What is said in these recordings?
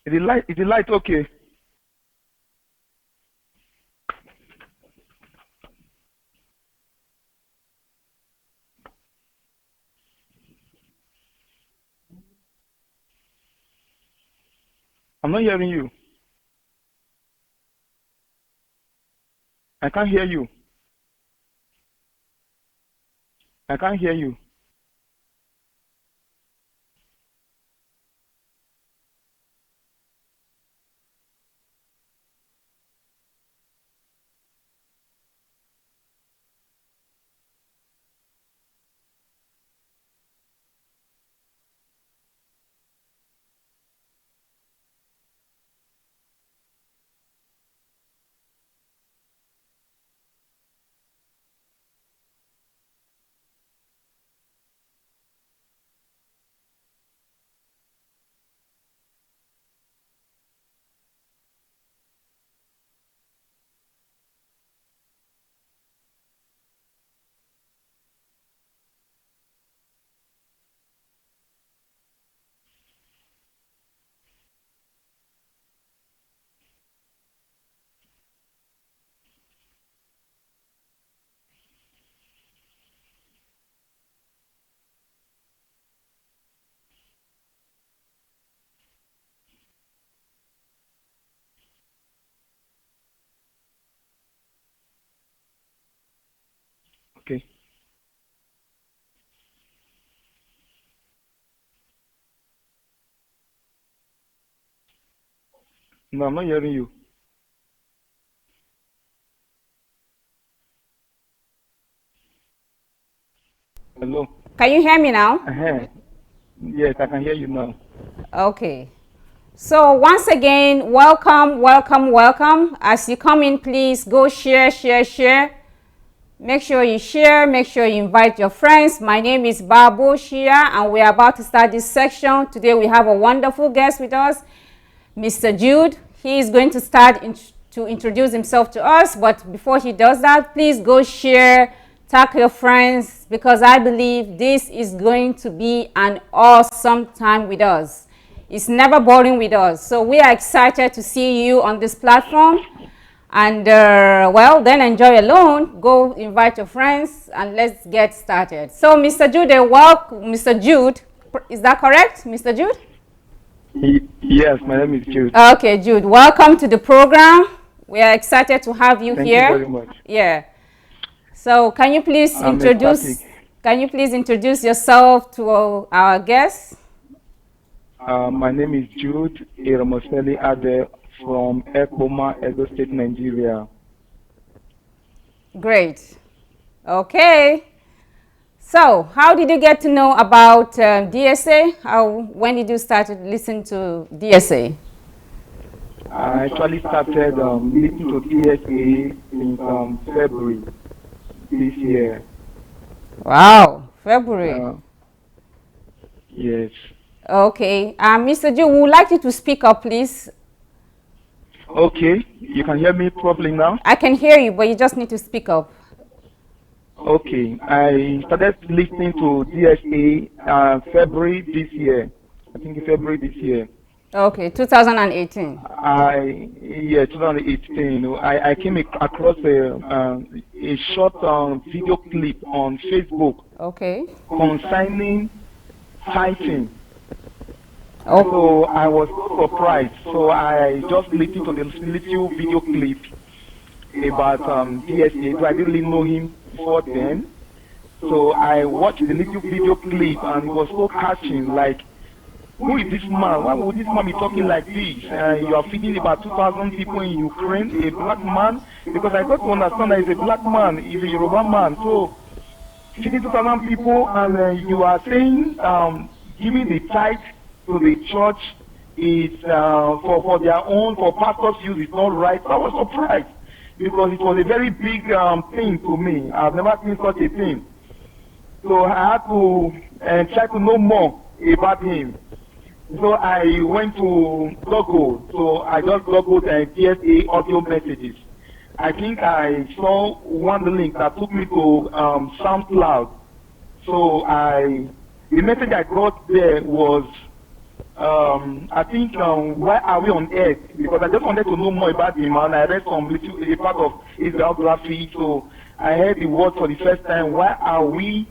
Is the light okay? I'm not hearing you. I can't hear you. I can't hear you. Okay. No, I'm not hearing you. Hello. Can you hear me now? Yes, I can hear you now. Okay. So once again, welcome, welcome, welcome. As you come in, please go share. Make sure you share, make sure you invite your friends. My name is Babu Shia, and we're about to start this section. Today we have a wonderful guest with us, Mr. Jude. He is going to start to introduce himself to us, but before he does that, please go share, tag your friends, because I believe this is going to be an awesome time with us. It's never boring with us. So we are excited to see you on this platform. And well, then enjoy alone. Go invite your friends and let's get started. So Mr. Jude, welcome. Mr. Jude, is that correct, Mr. Jude? Yes, my name is Jude. Okay, Jude, welcome to the program. We are excited to have you Thank here. you very much. Yeah. So can you please introduce yourself to our guests? My name is Jude ADDEH from Ekpoma, Edo State, Nigeria. Great. Okay. So, how did you get to know about DSA? When did you start to listen to DSA? I actually started listening to DSA in February this year. Wow, February. Yes. Okay. Mr. Jude, we would like you to speak up, please. Okay. You can hear me properly now? I can hear you, but you just need to speak up. Okay. I started listening to DSA February this year. I think February this year. Okay, 2018. 2018. I came across a short video clip on Facebook. Okay. Concerning fighting. Oh. So I was so surprised. So I just listened to the little video clip about DSA. So I didn't really know him before then. So I watched the little video clip and it was so catching. Like, who is this man? Why would this man be talking like this? You are feeding about 2,000 people in Ukraine, a black man? Because I got to understand that he's a black man, he's a Yoruba man. So feeding 2,000 people and you are saying giving the tithe to the church is for their own, for pastors' use, is not right. So I was surprised because it was a very big thing to me. I've never seen such a thing. So I had to try to know more about him. So I went to Google. So I just Googled DSA audio messages. I think I saw one link that took me to SoundCloud. So the message I got there was I think, why are we on earth? Because I just wanted to know more about him, and I read some little a part of his biography. So I heard the word for the first time. Why are we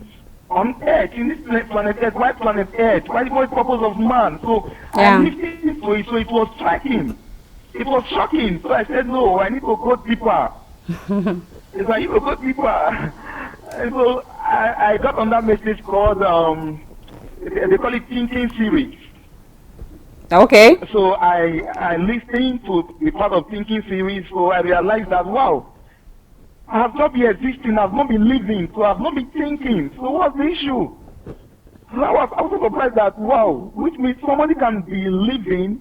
on earth, in this planet Earth? Why planet Earth? Why the purpose of man? So I listened to it, so it was striking. It was shocking. So I said, no, I need to go deeper. It's like, you go deeper. And so I got on that message called, they call it Thinking Series. Okay. So I listened to the part of Thinking Series, so I realized that, wow, I have not been existing, I have not been living, so I have not been thinking. So what's the issue? So I was also surprised that, wow, which means somebody can be living,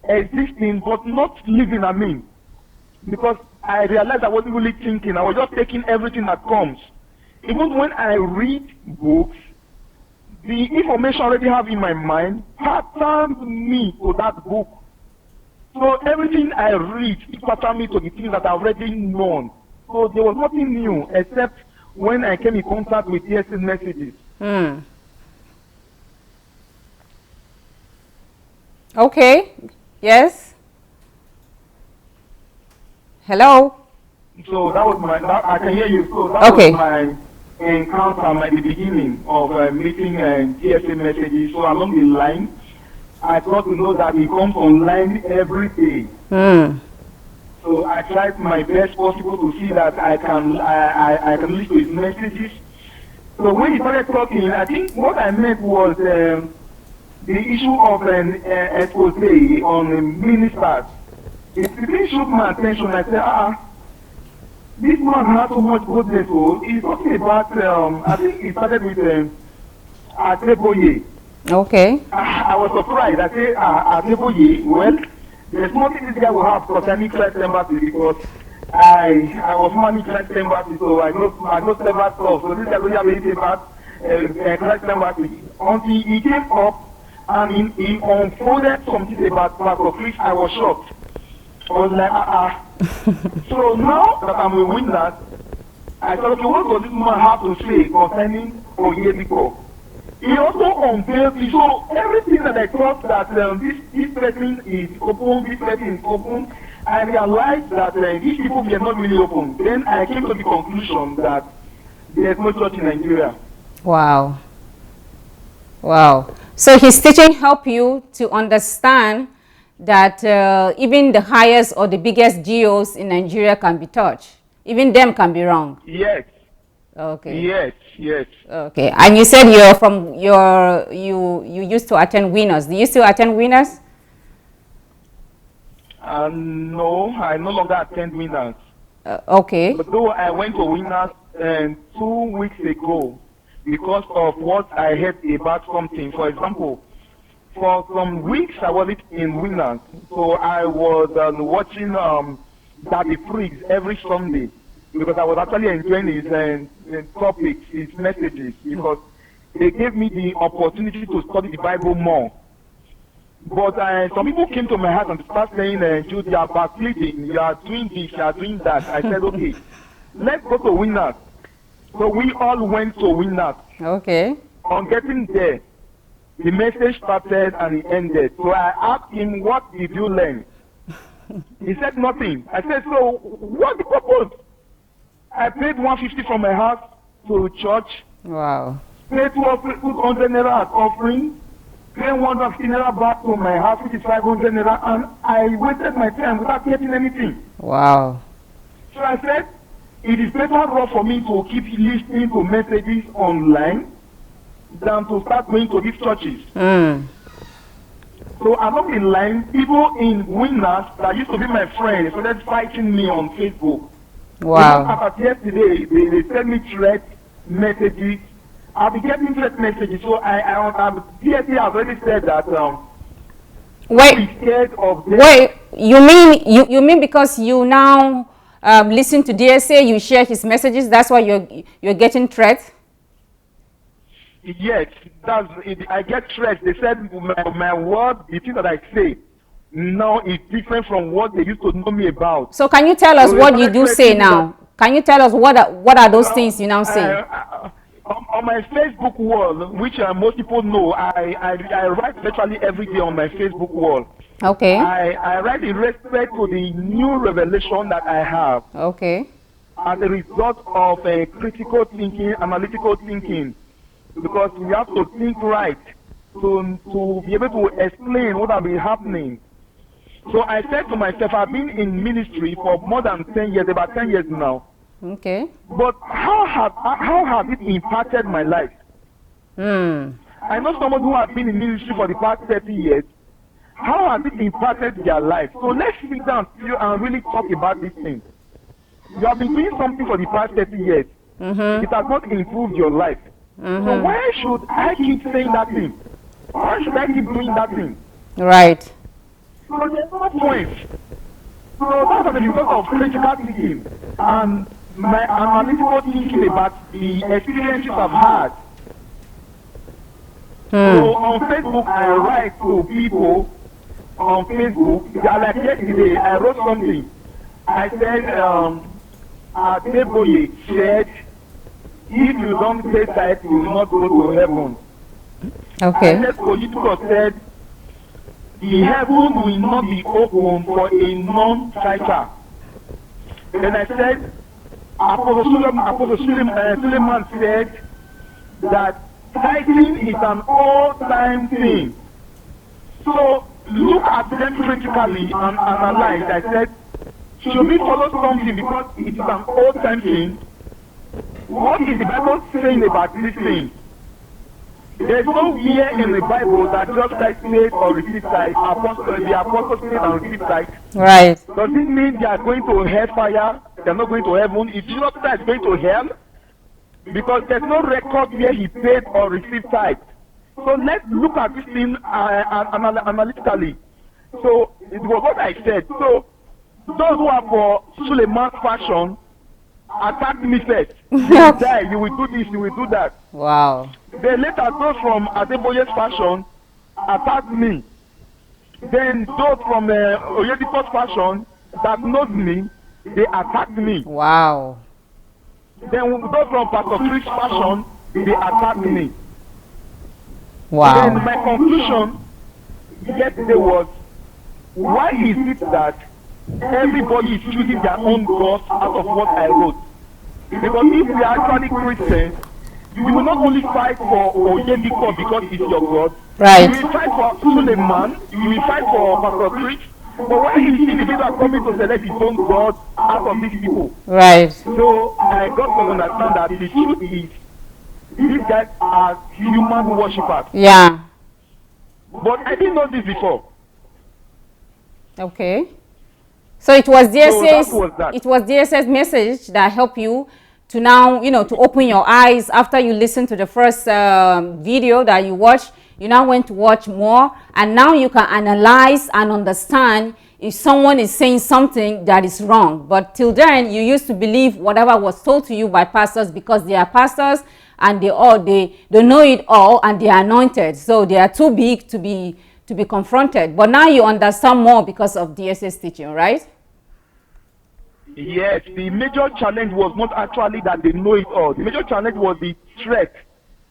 existing, but not living, I mean. Because I realized I wasn't really thinking, I was just taking everything that comes. Even when I read books, the information I already have in my mind patterns me to that book. So everything I read, it patterns me to the things that I've already known. So there was nothing new except when I came in contact with DSA messages. Okay. Yes. Hello. So that was I can hear you. So that was my encounter at the beginning of meeting DSA messages. So along the line, I got to know that he comes online every day. So I tried my best possible to see that I can listen to his messages. So when he started talking, I think what I meant was the issue of an expose on ministers. It really shook my attention. I said, this man has so much goodness. So he's talking about, I think he started with Adelaja. Okay. I was surprised. I said, Adelaja, well, there's nothing this guy will have concerning Christ Embassy, because I was managing Christ Embassy, so I know several stuff. So this guy don't have anything about Christ Embassy. Until he came up and he unfolded something about Pastor Chris, I was shocked. I was like, So now that I'm a witness, I thought, okay, what does this man have to say concerning Oyediko? He also unveiled me. So everything that I thought that this person is open, this person is open, I realized that these people were not really open. Then I came to the conclusion that there's no church in Nigeria. Wow. Wow. So his teaching helped you to understand that even the highest or the biggest GOs in Nigeria can be touched. Even them can be wrong. Yes. Okay. Yes. Okay. And you said you used to attend Winners. Do you still attend Winners? No, I no longer attend Winners. Okay. But though I went to Winners 2 weeks ago because of what I heard about something. For example, for some weeks I wasn't in Winners, so I was watching Daddy Freaks every Sunday, because I was actually enjoying his topics, his messages, because they gave me the opportunity to study the Bible more. But some people came to my house and started saying, Jude, you are backsliding, you are doing this, you are doing that. I said, okay, let's go to Winners. So we all went to Winners. Okay. On getting there, the message started and it ended. So I asked him, what did you learn? He said nothing. I said, so what's the purpose? I paid 150 from my house to church. Wow. Paid 200 naira as offering. Paid 150 naira back to my house, which is 500 naira. And I wasted my time without getting anything. Wow. So I said, it is better off for me to keep listening to messages online than to start going to these churches. So along the line, people in Winners that used to be my friends started fighting me on Facebook. Wow. Even after yesterday, they send me threat messages. I'll be getting threat messages. So DSA has already said that wait, scared of them. Wait, you mean because you now listen to DSA, you share his messages, that's why you're getting threats? Yes, that's it. I get threats. They said my word, the thing that I say now is different from what they used to know me about. So can you tell us what you do say now? Can you tell us what are those things you now say? On my Facebook wall, which most people know, I write virtually every day on my Facebook wall. Okay. I write in respect to the new revelation that I have. Okay. As a result of critical thinking, analytical thinking, because we have to think right to be able to explain what has been happening. So I said to myself, I've been in ministry for more than 10 years, about 10 years now. Okay. But how has it impacted my life? I know someone who has been in ministry for the past 30 years. How has it impacted their life? So let's sit down and really talk about this thing. You have been doing something for the past 30 years. It has not improved your life. So why should I keep saying that thing? Why should I keep doing that thing? Right. So there's no point. So that's the result of critical thinking and my analytical thinking about the experiences I've had. So on Facebook, I write to people on Facebook. Like yesterday, I wrote something. I said, Adelaja said, if you don't pay tithe, you will not go to heaven. Okay. I said, Political said, the heaven will not be open for a non-tither. And I said, Apostle Suleiman said that tithing is an all-time thing. So look at them critically and analyze. I said, should we follow something because it is an old-time thing? What is the Bible saying about this thing? There is nowhere in the Bible that just like paid or received tithe. The apostles paid and received tithe. Right. Does it mean they are going to hellfire? They are not going to heaven? Is Jesus Christ going to hell? Because there's no record where he paid or received tithe. So let's look at this thing analytically. So it was what I said. So those who are for Suleiman's fashion attacked me first. You will die, you will do this, you will do that. Wow. Then later those from Adeboye's fashion attacked me. Then those from Oyedipo's fashion that knows me, they attacked me. Wow. Then those from Pastor Chris' fashion, they attacked me. Wow. Then my conclusion yesterday was, why is it that everybody is choosing their own gods out of what I wrote? Because if we are actually Christians, you will not only fight for Oyedipo because he's your God. Right. You will fight for Suleiman, you will fight for Pastor Chris. But why is the individual coming to select his own God out of these people? Right. So I got to understand that the truth is, these guys are human worshippers. Yeah. But I didn't know this before. Okay. So it was DSA's, So that. it was DSA's message that helped you to now, to open your eyes after you listened to the first video that you watched. You now went to watch more, and now you can analyze and understand if someone is saying something that is wrong. But till then, you used to believe whatever was told to you by pastors because they are pastors and they know it all and they are anointed. So they are too big to be confronted. But now you understand more because of DSA's teaching, right? Yes, the major challenge was not actually that they know it all. The major challenge was the threat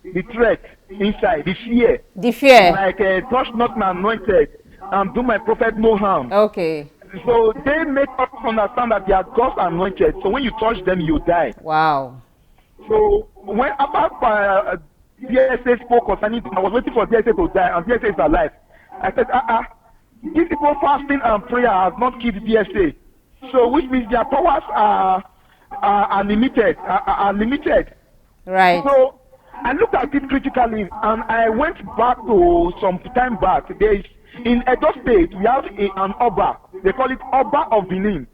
inside, the fear. The fear. Like, touch not my anointed and do my prophet no harm. Okay. So they make us understand that they are God's anointed. So when you touch them, you die. Wow. So when about DSA spoke concerning, I was waiting for DSA to die, and DSA is alive. I said, these people fasting and prayer has not killed DSA. So which means their powers are limited, are limited. Right. So I looked at it critically, and I went back to some time back. There is, in Edo State, we have an Oba. They call it Oba of Benin.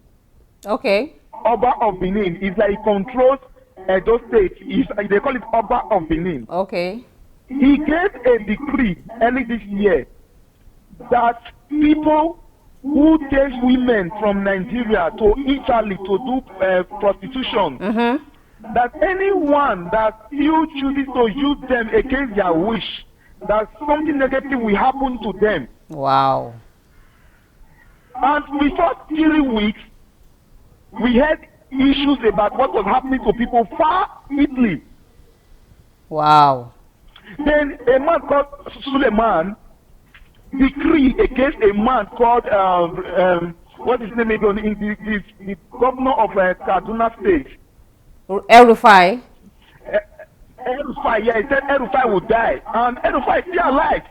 Okay. Oba of Benin is like he controls Edo State. They call it Oba of Benin. Okay. He gave a decree early this year that people who take women from Nigeria to Italy to do prostitution, that anyone that still chooses to use them against their wish, that something negative will happen to them. Wow. And before 3 weeks, we had issues about what was happening to people far Italy. Wow. Then a man called Suleiman decree against a man called what is his name again? The governor of Kaduna State. El-Rufai. El-Rufai, yeah, he said El-Rufai will die, and El-Rufai is still alive.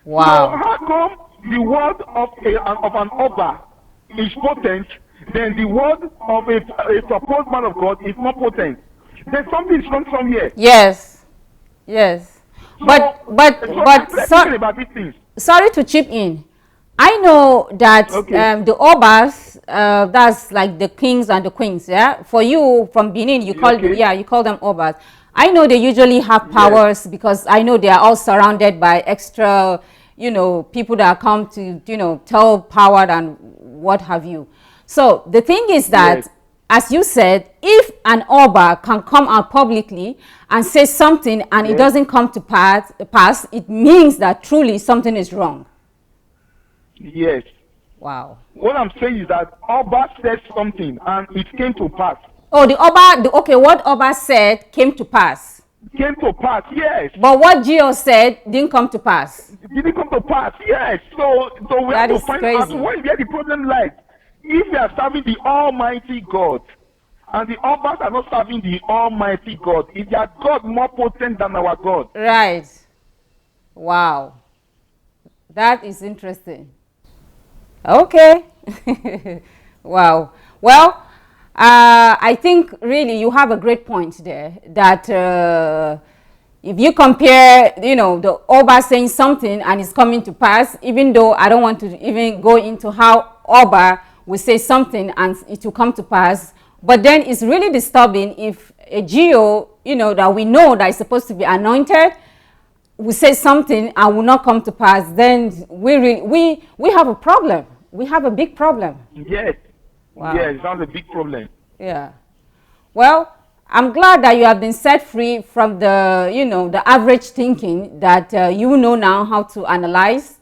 Wow. So how come the word of an Oba is potent, then the word of a supposed man of God is not potent? There's something wrong somewhere. Yes. Yes. So, but about these things. Sorry to chip in. I know that the Obas, that's like the kings and the queens. Yeah. For you from Benin, you call you call them Obas. I know they usually have powers because I know they are all surrounded by extra, people that come to, tell power and what have you. So the thing is that, as you said, if an Oba can come out publicly and say something and it doesn't come to pass, it means that truly something is wrong. Yes. Wow. What I'm saying is that Oba said something and it came to pass. Oh, what Oba said came to pass. Came to pass, yes. But what Gio said didn't come to pass. It didn't come to pass, yes. So we have to find out where the problem lies. If we are serving the Almighty God, and the Obas are not serving the Almighty God, is their God more potent than our God? Right. Wow. That is interesting. Okay. Wow. Well, I think really you have a great point there, that if you compare, the Oba saying something and it's coming to pass, even though I don't want to even go into how Oba will say something and it will come to pass, but then it's really disturbing if a Geo, that we know that is supposed to be anointed, will say something and will not come to pass, then we have a problem. We have a big problem. Yes. Wow. Yes, that's a big problem. Yeah. Well, I'm glad that you have been set free from the, the average thinking that you know now how to analyze,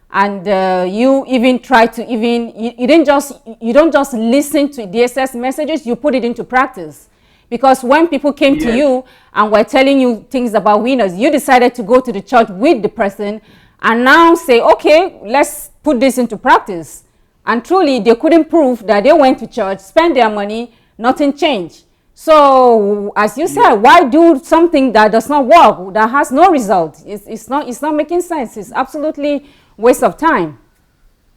and you even try to you don't just listen to DSS messages, you put it into practice. Because when people came to you and were telling you things about winners, you decided to go to the church with the person and now say, okay, let's put this into practice. And truly, they couldn't prove that they went to church, spent their money, nothing changed. So, as you said, why do something that does not work, that has no result? It's not making sense. It's absolutely waste of time.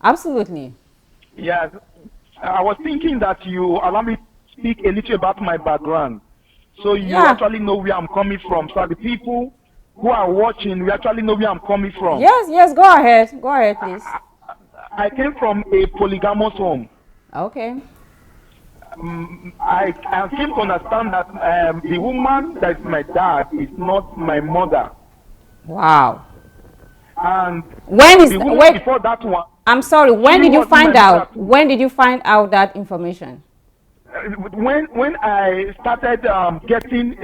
Absolutely. Yeah, I was thinking that you allow me to speak a little about my background, so you actually know where I'm coming from. So the people who are watching, we actually know where I'm coming from. Yes, go ahead, please. I came from a polygamous home. Okay. I came to understand that the woman that is my dad is not my mother. Wow. And before that one. I'm sorry. When did you find out? When did you find out that information? When I started getting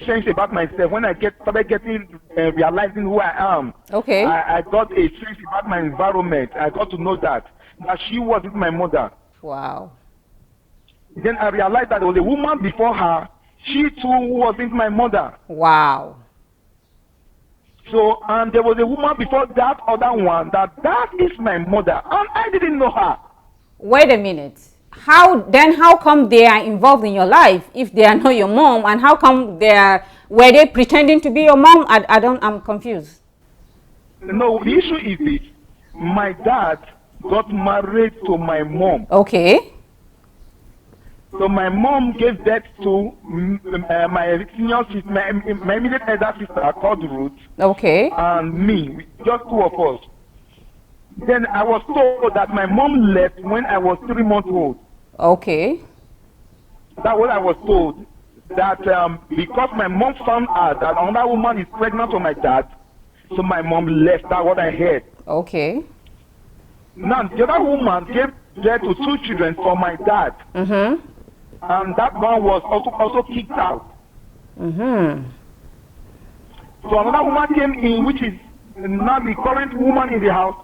strange about myself, when I started getting realizing who I am. Okay. I got a sense about my environment. I got to know that she wasn't my mother. Wow. Then I realized that there was a woman before her. She too wasn't my mother. Wow. So, and there was a woman before that other one that is my mother, and I didn't know her. Wait a minute. How come they are involved in your life if they are not your mom, and how come were they pretending to be your mom? I'm confused. No, the issue is this. My dad got married to my mom. Okay. So my mom gave birth to my senior sister, my immediate elder sister called Ruth. Okay. And me, just two of us. Then I was told that my mom left when I was 3 months old. Okay. That's what I was told. That because my mom found out that another woman is pregnant for my dad, so my mom left. That's what I heard. Okay. Now the other woman gave birth to 2 children for my dad. Mm-hmm. And that one was also kicked out. Mm-hmm. So another woman came in, which is not the current woman in the house,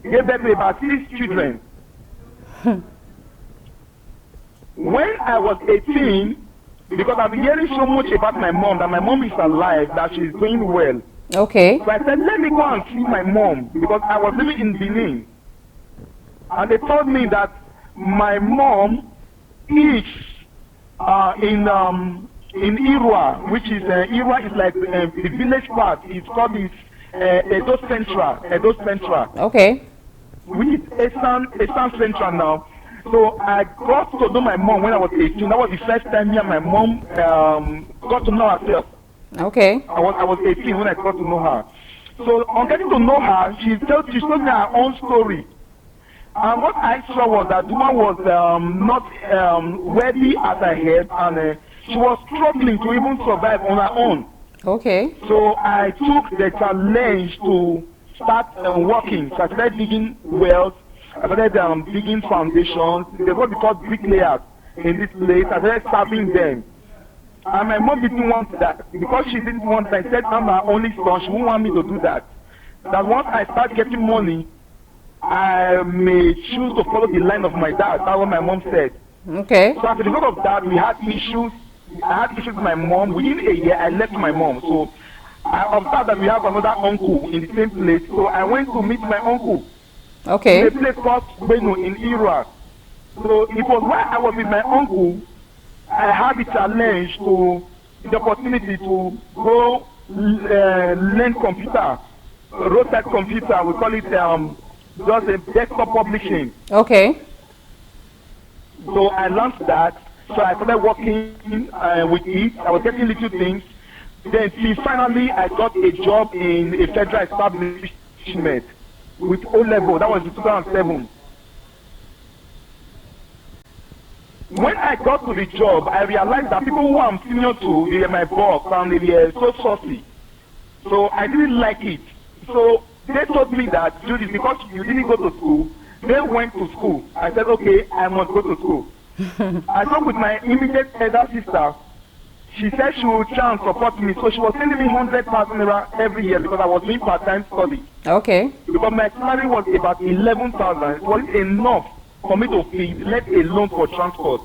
gave birth to about 6 children. When I was 18, because I've been hearing so much about my mom, that my mom is alive, that she's doing well. Okay. So I said, let me go and see my mom, because I was living in Benin. And they told me that my mom is in Irwa, which is Irwa is like the village part. It's called this Edo Central. Okay. Which is Eastern Central now. So I got to know my mom when I was 18. That was the first time me and my mom got to know herself. Okay. I was 18 when I got to know her. So on getting to know her, she told me her own story. And what I saw was that the woman was not wealthy as I heard, and she was struggling to even survive on her own. Okay. So I took the challenge to start working. So I started digging wells. I started digging foundations. There's what we call bricklayers in this place. I started serving them. And my mom didn't want that. Because she didn't want that, I said, I'm my only son. She won't want me to do that. That once I start getting money, I may choose to follow the line of my dad. That's what my mom said. Okay. So as a result of that, we had issues. I had issues with my mom. Within a year, I left my mom. So I observed that we have another uncle in the same place. So I went to meet my uncle. Okay. In a place called Beno in Iraq. So it was while I was with my uncle, I had the challenge the opportunity to go learn computer, roadside computer. We call it just a desktop publishing. Okay. So I learned that. So I started working with it. I was getting little things. Then finally I got a job in a federal establishment with O level. That was in 2007. When I got to the job, I realized that people who I'm senior to, they were my boss, and they were so saucy. So I didn't like it. So they told me that, Jude, it's because you didn't go to school. They went to school. I said, okay, I must go to school. I talked with my immediate elder sister. She said she would try and support me. So she was sending me 100,000 naira every year because I was doing part-time study. Okay. Because my salary was about 11,000. It wasn't enough for me to feed, let alone for transport.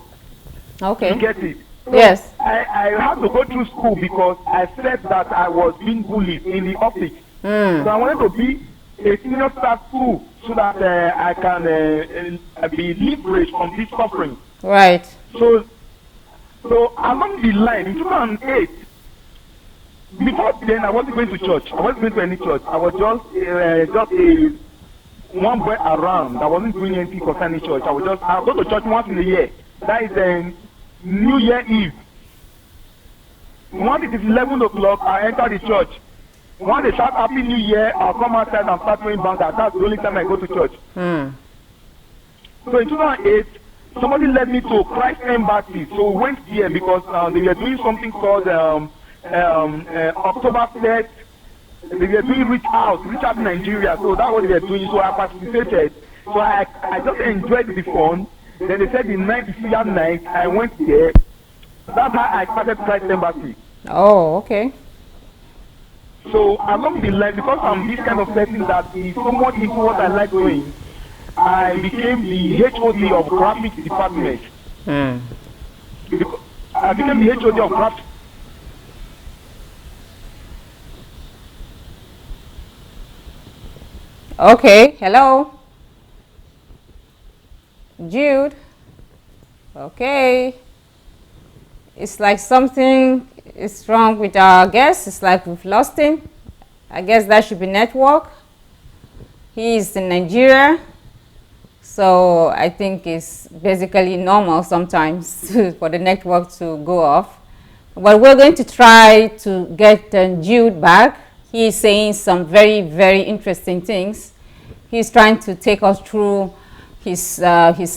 Okay. You get it? So Yes. I had to go through school because I felt that I was being bullied in the office. So I wanted to be a senior staff too, so that I can be liberated from this suffering. Right. So along the line, in 2008, before then I wasn't going to church. I wasn't going to any church. I was just a one boy around. I wasn't doing anything concerning church. I'll go to church once in a year. That is New Year Eve. Once it is 11 o'clock, I enter the church. Once they shout Happy New Year, I'll come outside and start playing banga. That's the only time I go to church. So in 2008, somebody led me to Christ Embassy. So we went there because they were doing something called Oktoberfest. They were doing reach out Nigeria. So that's what they were doing. So I participated. So I just enjoyed the fun. Then they said the night, the Syrian night, I went there. That's how I started Christ Embassy. Oh, okay. So along the line, because I'm this kind of person that is so much into what I like doing, I became the HOD of graphics department. I became the HOD of graphics. Okay. Hello. Jude. Okay. It's like something is wrong with our guest. It's like we've lost him. I guess that should be network. He is in Nigeria. So I think it's basically normal sometimes for the network to go off. But we're going to try to get Jude back. He is saying some very, very interesting things. He's trying to take us through his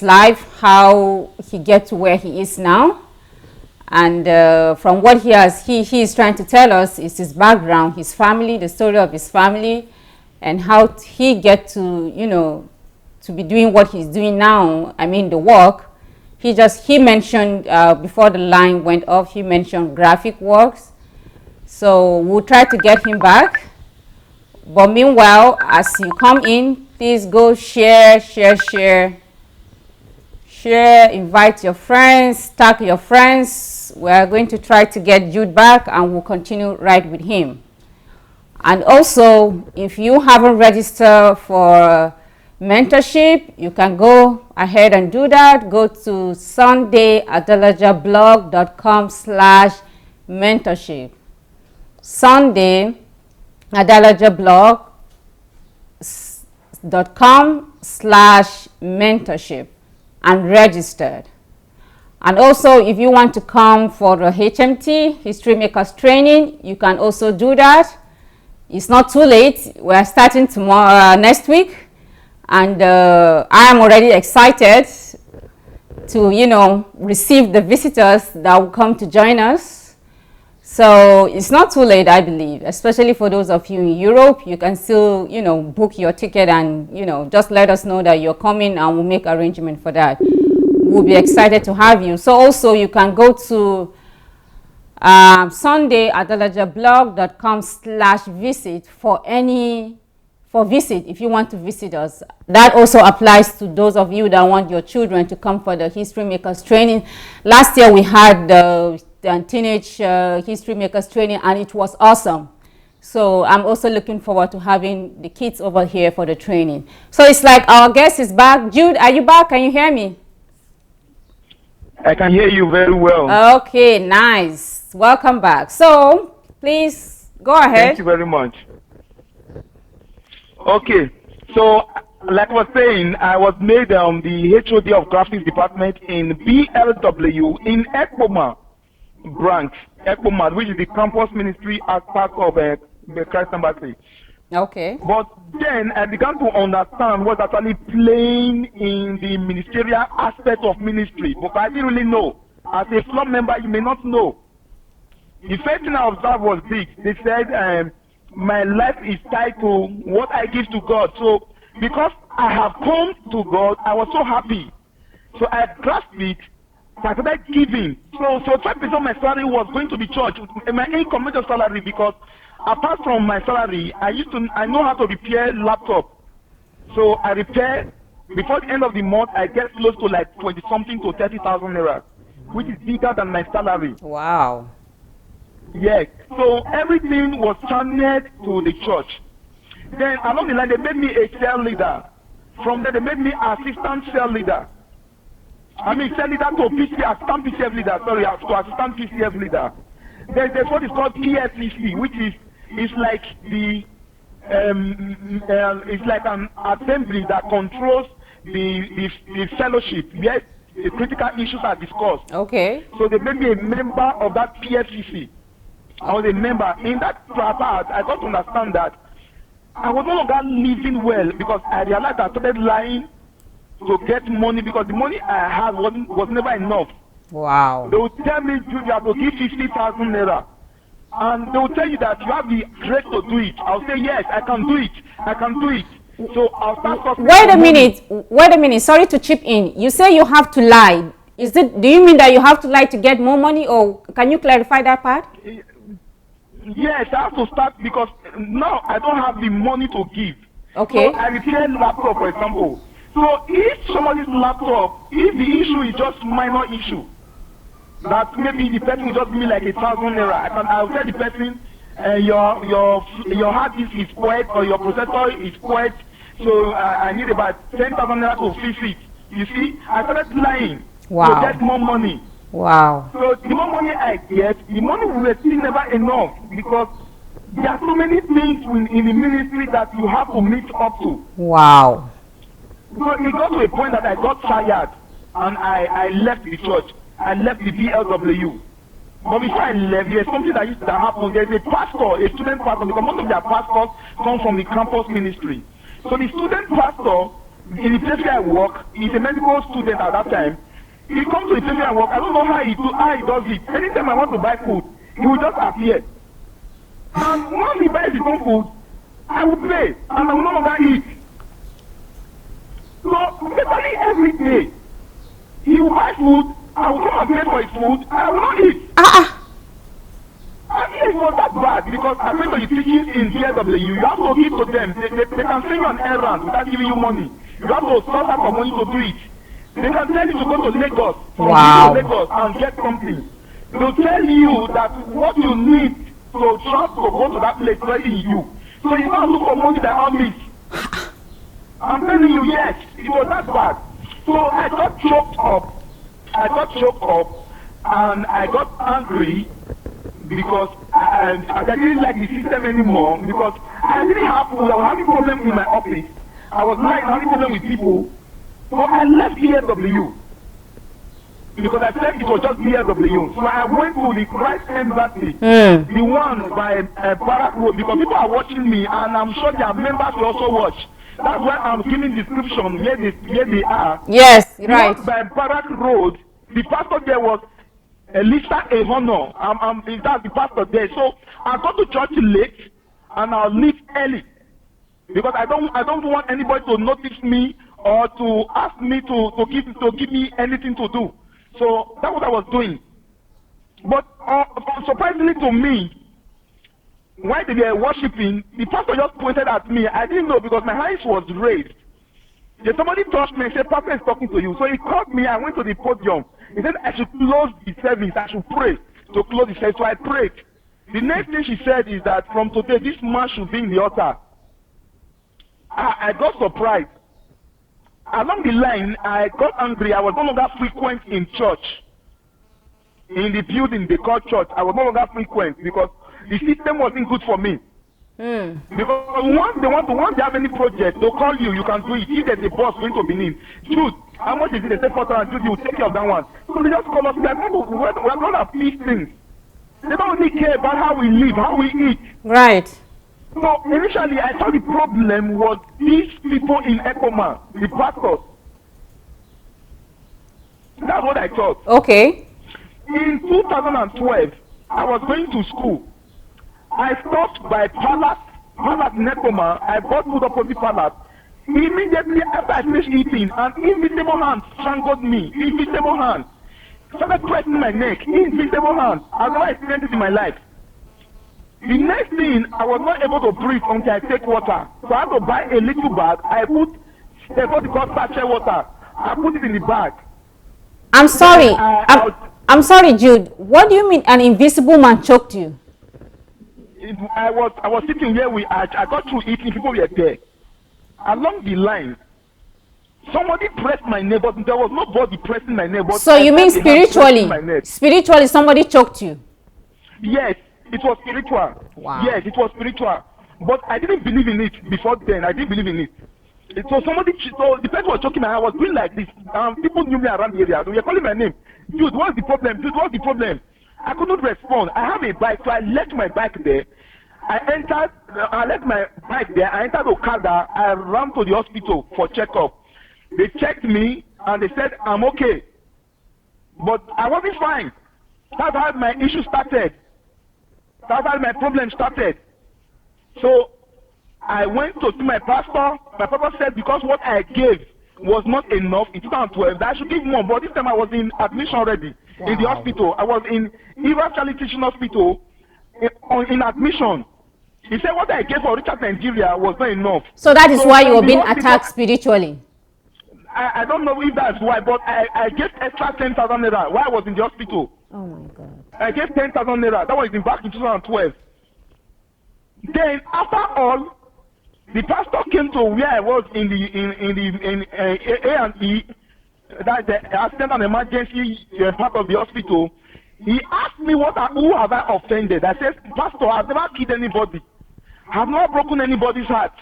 life, how he gets to where he is now. And from what he is trying to tell us is his background, his family, the story of his family, and how he get to, to be doing what he's doing now. I mean, the work. He mentioned, before the line went off, he mentioned graphic works. So we'll try to get him back. But meanwhile, as you come in, please go share, invite your friends, tag your friends we are going to try to get Jude back, and we'll continue right with him. And also, if you haven't registered for mentorship, you can go ahead and do that. Go to sundayadelajablog.com/mentorship. sundayadelajablog.com/mentorship and registered. And also, if you want to come for the HMT, History Makers Training, you can also do that. It's not too late. We're starting tomorrow, next week. And I am already excited to, receive the visitors that will come to join us. So it's not too late, I believe, especially for those of you in Europe. You can still, book your ticket and, just let us know that you're coming, and we'll make arrangement for that. We'll be excited to have you. So also you can go to sundayadelajablog.com/visit for visit if you want to visit us. That also applies to those of you that want your children to come for the History Makers Training. Last year we had the teenage History Makers Training, and it was awesome. So I'm also looking forward to having the kids over here for the training. So it's like our guest is back. Jude, are you back? Can you hear me? I can hear you very well. Okay, nice. Welcome back. So please go ahead. Thank you very much. Okay, so like I was saying, I was made the HOD of Graphics Department in BLW in Ekpoma branch, Ekpoma, which is the campus ministry as part of the Christ Embassy. Okay. But then I began to understand what's actually playing in the ministerial aspect of ministry, but I didn't really know. As a club member, you may not know. The first thing I observed was this. They said, my life is tied to what I give to God. So because I have come to God, I was so happy. So I grasped it. I started giving. So 5% of my salary was going to the church. My income, major salary, because apart from my salary, I know how to repair laptop. So I repair, before the end of the month, I get close to like 20-something to 30,000 naira, which is bigger than my salary. Wow. Yes. So everything was channeled to the church. Then along the line, they made me a cell leader. From there, they made me assistant cell leader. Cell leader to assistant PCF leader. Sorry, to assistant PCF leader. There's what is called PSCC, which is like it's like an assembly that controls the fellowship where the critical issues are discussed. Okay. So they made me a member of that PSCC. I was a member. In that part, I got to understand that I was no longer living well because I realized I started lying to get money because the money I had was never enough. Wow. They would tell me, you have to give 50,000 naira. And they will tell you that you have the grace to do it. I'll say, yes, I can do it. I can do it. So I'll start. Wait a minute. Sorry to chip in. You say you have to lie. Do you mean that you have to lie to get more money, or can you clarify that part? Yes, I have to start because now I don't have the money to give. Okay. So I repair laptop, for example. So if somebody's laptop, if the issue is just minor issue, that maybe the person will just give me like 1,000 naira. I'll tell the person, your hard disk is spoiled or your processor is spoiled, so I need about 10,000 naira to fix it. You see, I started lying to get more money. Wow. So the more money I get, the money will still never enough because there are so many things in the ministry that you have to meet up to. Wow. So it got to a point that I got tired and I left the church. I left the BLW. But before I left, there's something that happened. There's a pastor, a student pastor, because most of their pastors come from the campus ministry. So the student pastor, in the place where I work, he's a medical student at that time. He comes to the place where I work. I don't know how he does it. Anytime I want to buy food, he will just appear. And once he buys his own food, I will pay, and I will no longer eat. So literally every day, he will buy food, I will come and pay for his food, and I will not eat. And it was that bad because according to the teachings in DSW, you have to give to them. They can send you an errand without giving you money. You have to source out for money to do it. They can tell you to go to Lagos, from Lagos and get something. They'll tell you that what you need to trust to go to that place already in you. So you can't look for money by all means. I'm telling you, yes, it was that bad. So I got choked up. And I got angry because I didn't like the system anymore, because I didn't have food. I was having problems in my office. I was having problems with people. So I left DSW because I felt it was just DSW. So I went to the Christ Embassy, the one by Barak Road, because people are watching me, and I'm sure their members will also watch. That's why I'm giving description where they are. Yes, right. By Barak Road, the pastor there was Lisa Ehono. That's the pastor there. So I got to church late, and I'll leave early because I don't want anybody to notice me or to ask me to give me anything to do. So that's what I was doing. But surprisingly to me, while they were worshiping, the pastor just pointed at me. I didn't know because my eyes was raised. Then somebody touched me and said, "Pastor is talking to you." So he called me. I went to the podium. He said I should close the service. I should pray to close the service. So I prayed. The next thing she said is that from today, this man should be in the altar. I got surprised. Along the line, I got angry. I was no longer frequent in church. In the building they called church, I was no longer frequent because the system wasn't good for me. Because once they have any project, they'll call you, you can do it. If there's a boss going to Benin, Jude, how much is it? They say 4,000, Jude, you take care of that one. So they just call us, we're going to these things. They don't really care about how we live, how we eat. Right. So initially, I thought the problem was these people in Ekoma, the pastors. That's what I thought. Okay. In 2012, I was going to school. I stopped by Palace in Ekoma. I bought food opposite Palace. Immediately after I finished eating, an invisible hand strangled me. Invisible hand. Started pressing my neck. Invisible hand. I've never experienced it in my life. The next thing, I was not able to breathe until I take water. So I had to buy a little bag. I put what they call sachet water. I put it in the bag. I'm sorry. I'm sorry, Jude. What do you mean an invisible man choked you? I was sitting where I got through eating. People were there. Along the line, somebody pressed my neck, but there was nobody pressing my neck. So you mean spiritually? Spiritually, somebody choked you? Yes, it was spiritual. Wow. Yes, it was spiritual. But I didn't believe in it before then. I didn't believe in it. So the person was choking my hand. I was doing like this. People knew me around the area. They were calling my name. Dude, what's the problem? Dude, what's the problem? I couldn't respond. I have a bike, so I left my bike there. I left my bike there. I entered Okada. I ran to the hospital for checkup. They checked me and they said I'm okay. But I wasn't fine. That's how my issue started. That's how my problem started. So I went to see my pastor. My pastor said because what I gave was not enough in 2012, that I should give more. But this time I was in admission already. Wow. In the hospital. I was in Eva Charlie Teaching Hospital in admission. He said what I gave for Richard Nigeria was not enough. So that is why you were being attacked spiritually. I don't know if that's why, but I gave extra 10,000 naira while I was in the hospital. Oh my God. I gave 10,000 naira. That was back in 2012. Then after all, the pastor came to where I was in A&E, that's the accident and emergency part of the hospital. He asked me who have I offended. I said, Pastor, I've never killed anybody. I've not broken anybody's heart.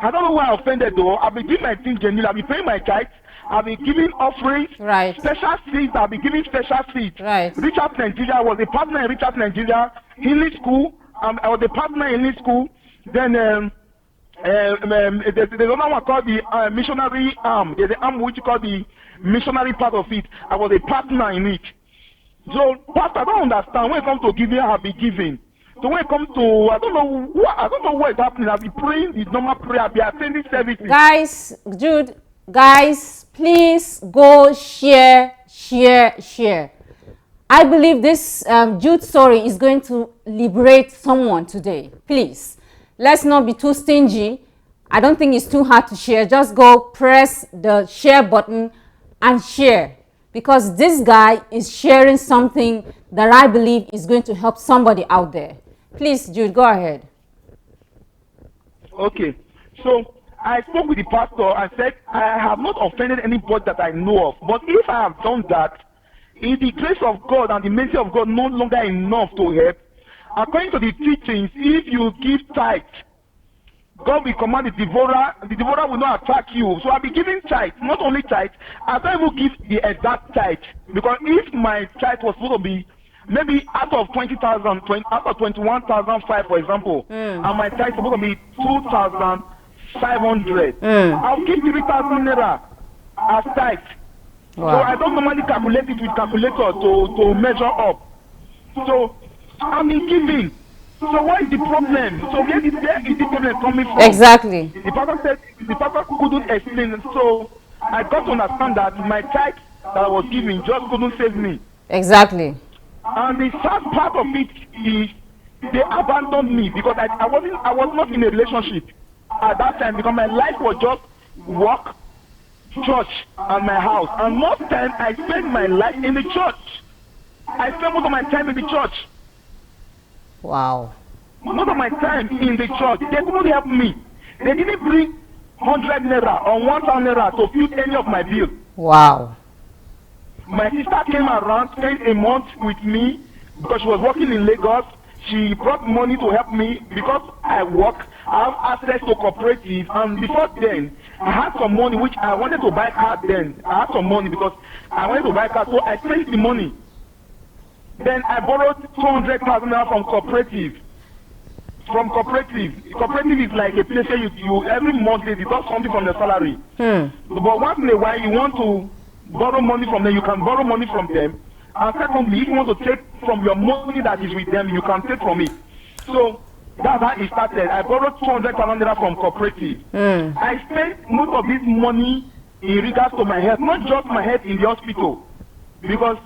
I don't know who I offended though. I've been doing my thing genuinely. I've been paying my tithes. I've been giving offerings. Right. Special seeds. I've been giving special seeds. Right. Richard Nigeria. I was a partner in Richard Nigeria. Healing School. I was a partner in Healing School. Then there's another one called the missionary arm. There's an arm which you call the missionary part of it. I was a partner in it. So, Pastor, I don't understand. When it comes to giving, I have been giving. So when it comes to, I don't know what is happening. I've been praying the normal prayer. I've been attending services. Guys, Jude, guys, please go share. I believe this Jude story is going to liberate someone today. Please, let's not be too stingy. I don't think it's too hard to share. Just go press the share button and share. because this guy is sharing something that I believe is going to help somebody out there. Please, Jude, go ahead. Okay, so I spoke with the pastor and said, I have not offended anybody that I know of, but if I have done that, is the grace of God and the mercy of God no longer enough to help? According to the teachings, if you give tithe, God will command the devourer will not attack you. So I'll be giving tithe, not only tithe, I can't even give the exact tithe. Because if my tithe was supposed to be maybe out of 20,000, out of 21,005, for example, and my tithe is supposed to be 2,500, I'll give 3,000 naira as tithe. Wow. So I don't normally calculate it with calculator to measure up. So I'm in giving. So what is the problem? So where is the problem coming from? Exactly. The pastor said the pastor couldn't explain. So I got to understand that my tithe that I was giving just couldn't save me. Exactly. And the sad part of it is they abandoned me because I was not in a relationship at that time, because my life was just work, church, and my house. And most time I spend my life in the church. I spend most of my time in the church. Wow. Most of my time in the church, they couldn't help me. They didn't bring 100 naira or 1,000 naira to fill any of my bills. Wow. My sister came around, spent a month with me because she was working in Lagos. She brought money to help me because I work. I have access to cooperative, and before then, I had some money which I wanted to buy car then. I had some money because I wanted to buy car, so I spent the money. Then I borrowed 200,000 naira from cooperative. From cooperative. Cooperative is like a place where you every month they deduct something from the salary. But once in a while you want to borrow money from them, you can borrow money from them. And secondly, if you want to take from your money that is with them, you can take from it. So that's how it started. I borrowed 200,000 naira from cooperative. I spent most of this money in regards to my health, not just my health in the hospital, because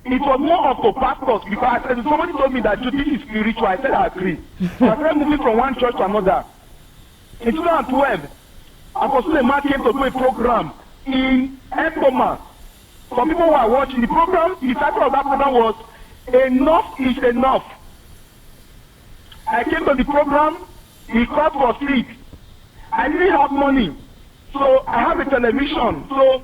it was more of the pastors. Because I said, somebody told me that this is spiritual. I said I agree. So I started moving from one church to another. In 2012, Apostle Emma came to do a program in Epoma. Some people who are watching the program, the title of that program was Enough is Enough. I came to the program, he called for seat. I didn't have money, so I have a television. So,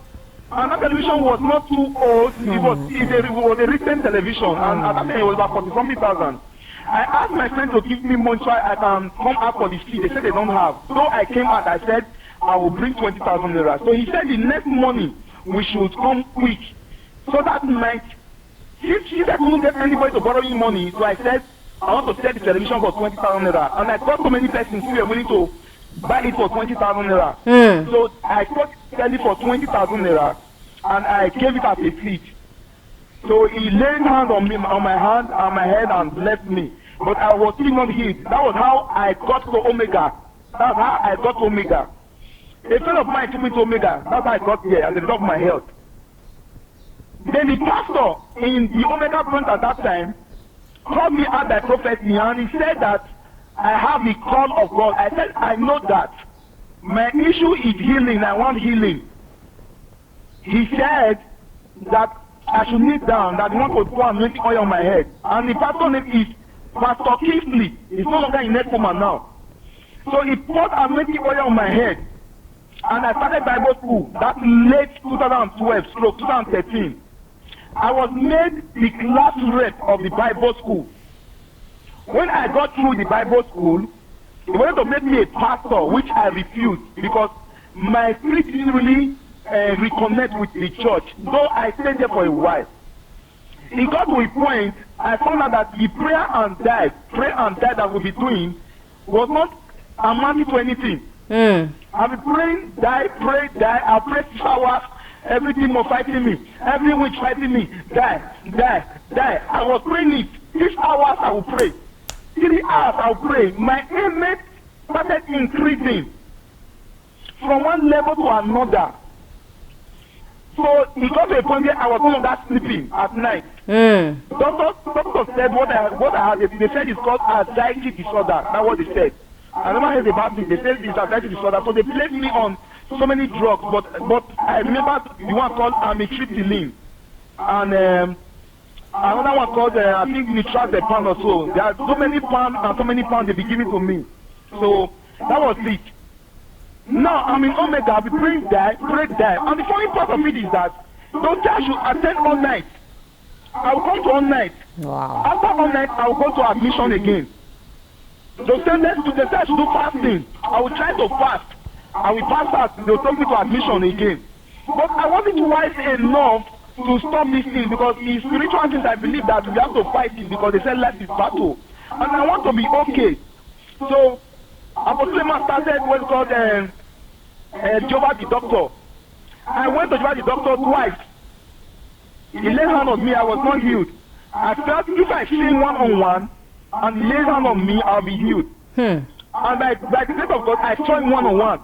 and that television was not too old, it was a recent television, and at that time it was about 40-something thousand. I asked my friend to give me money so I can come out for the seat. They said they don't have. So I came out, I said, I will bring 20,000 naira. So he said the next morning we should come quick. So that night, if I couldn't get anybody to borrow me money, so I said, I want to sell the television for 20,000 naira. And I got so many persons who were willing to buy it for 20,000 naira. So I got sell it for 20,000 naira, and I gave it as a seed. So he laid hands on me, on my hand and my head, and blessed me. But I was still not healed. That was how I got to Omega. That's how I got to Omega. A friend of mine took me to Omega. That's how I got here as a result of my health. Then the pastor in the Omega front at that time called me out by prophecy, and he said that I have the call of God. I said, I know that. My issue is healing. I want healing. He said that I should kneel down, that he wants to pour anointing oil on my head. And the pastor name is Pastor Kingsley. He's no longer in Netcoma now. So he poured anointing oil on my head. And I started Bible school. That's late 2012, 2013. I was made the class rep of the Bible school. When I got through the Bible school, he wanted to make me a pastor, which I refused because my spirit didn't really reconnect with the church, though I stayed there for a while. It got to a point, I found out that the prayer and die that we'll be doing was not amounting to anything. I've been praying, die, pray, die. I pray 6 hours, everything was fighting me. Every witch fighting me. Die, die, die. I was praying it. 6 hours I will pray. 3 hours I will pray. My ailment started increasing from one level to another. So it got to a point where I was no longer sleeping at night. Doctor said what I had. They said it's called anxiety disorder. That's what they said. I never heard about it. They said it's anxiety disorder. So they placed me on so many drugs, but I remember the one called amitriptyline. and another one called I think nitrazepam or so. There are so many pounds and so many pounds they be giving to me. So that was it. Now I'm in Omega. I'll be praying there, and the funny part of it is that those guys should attend all night. I will come to all night. Wow. After all night, I will go to admission again. They say let's do. They say I should do fasting. I will try to fast. I will pass that. They will take me to admission again. But I wasn't wise enough to stop this thing because in spiritual things I believe that we have to fight it because they say life is battle, and I want to be okay. So Apostle started what's called Jehovah the Doctor. I went to Jehovah the Doctor twice. He laid hand on me, I was not healed. I felt if I sing one-on-one and he laid hand on me, I'll be healed. And by the grace of God, I saw him one-on-one.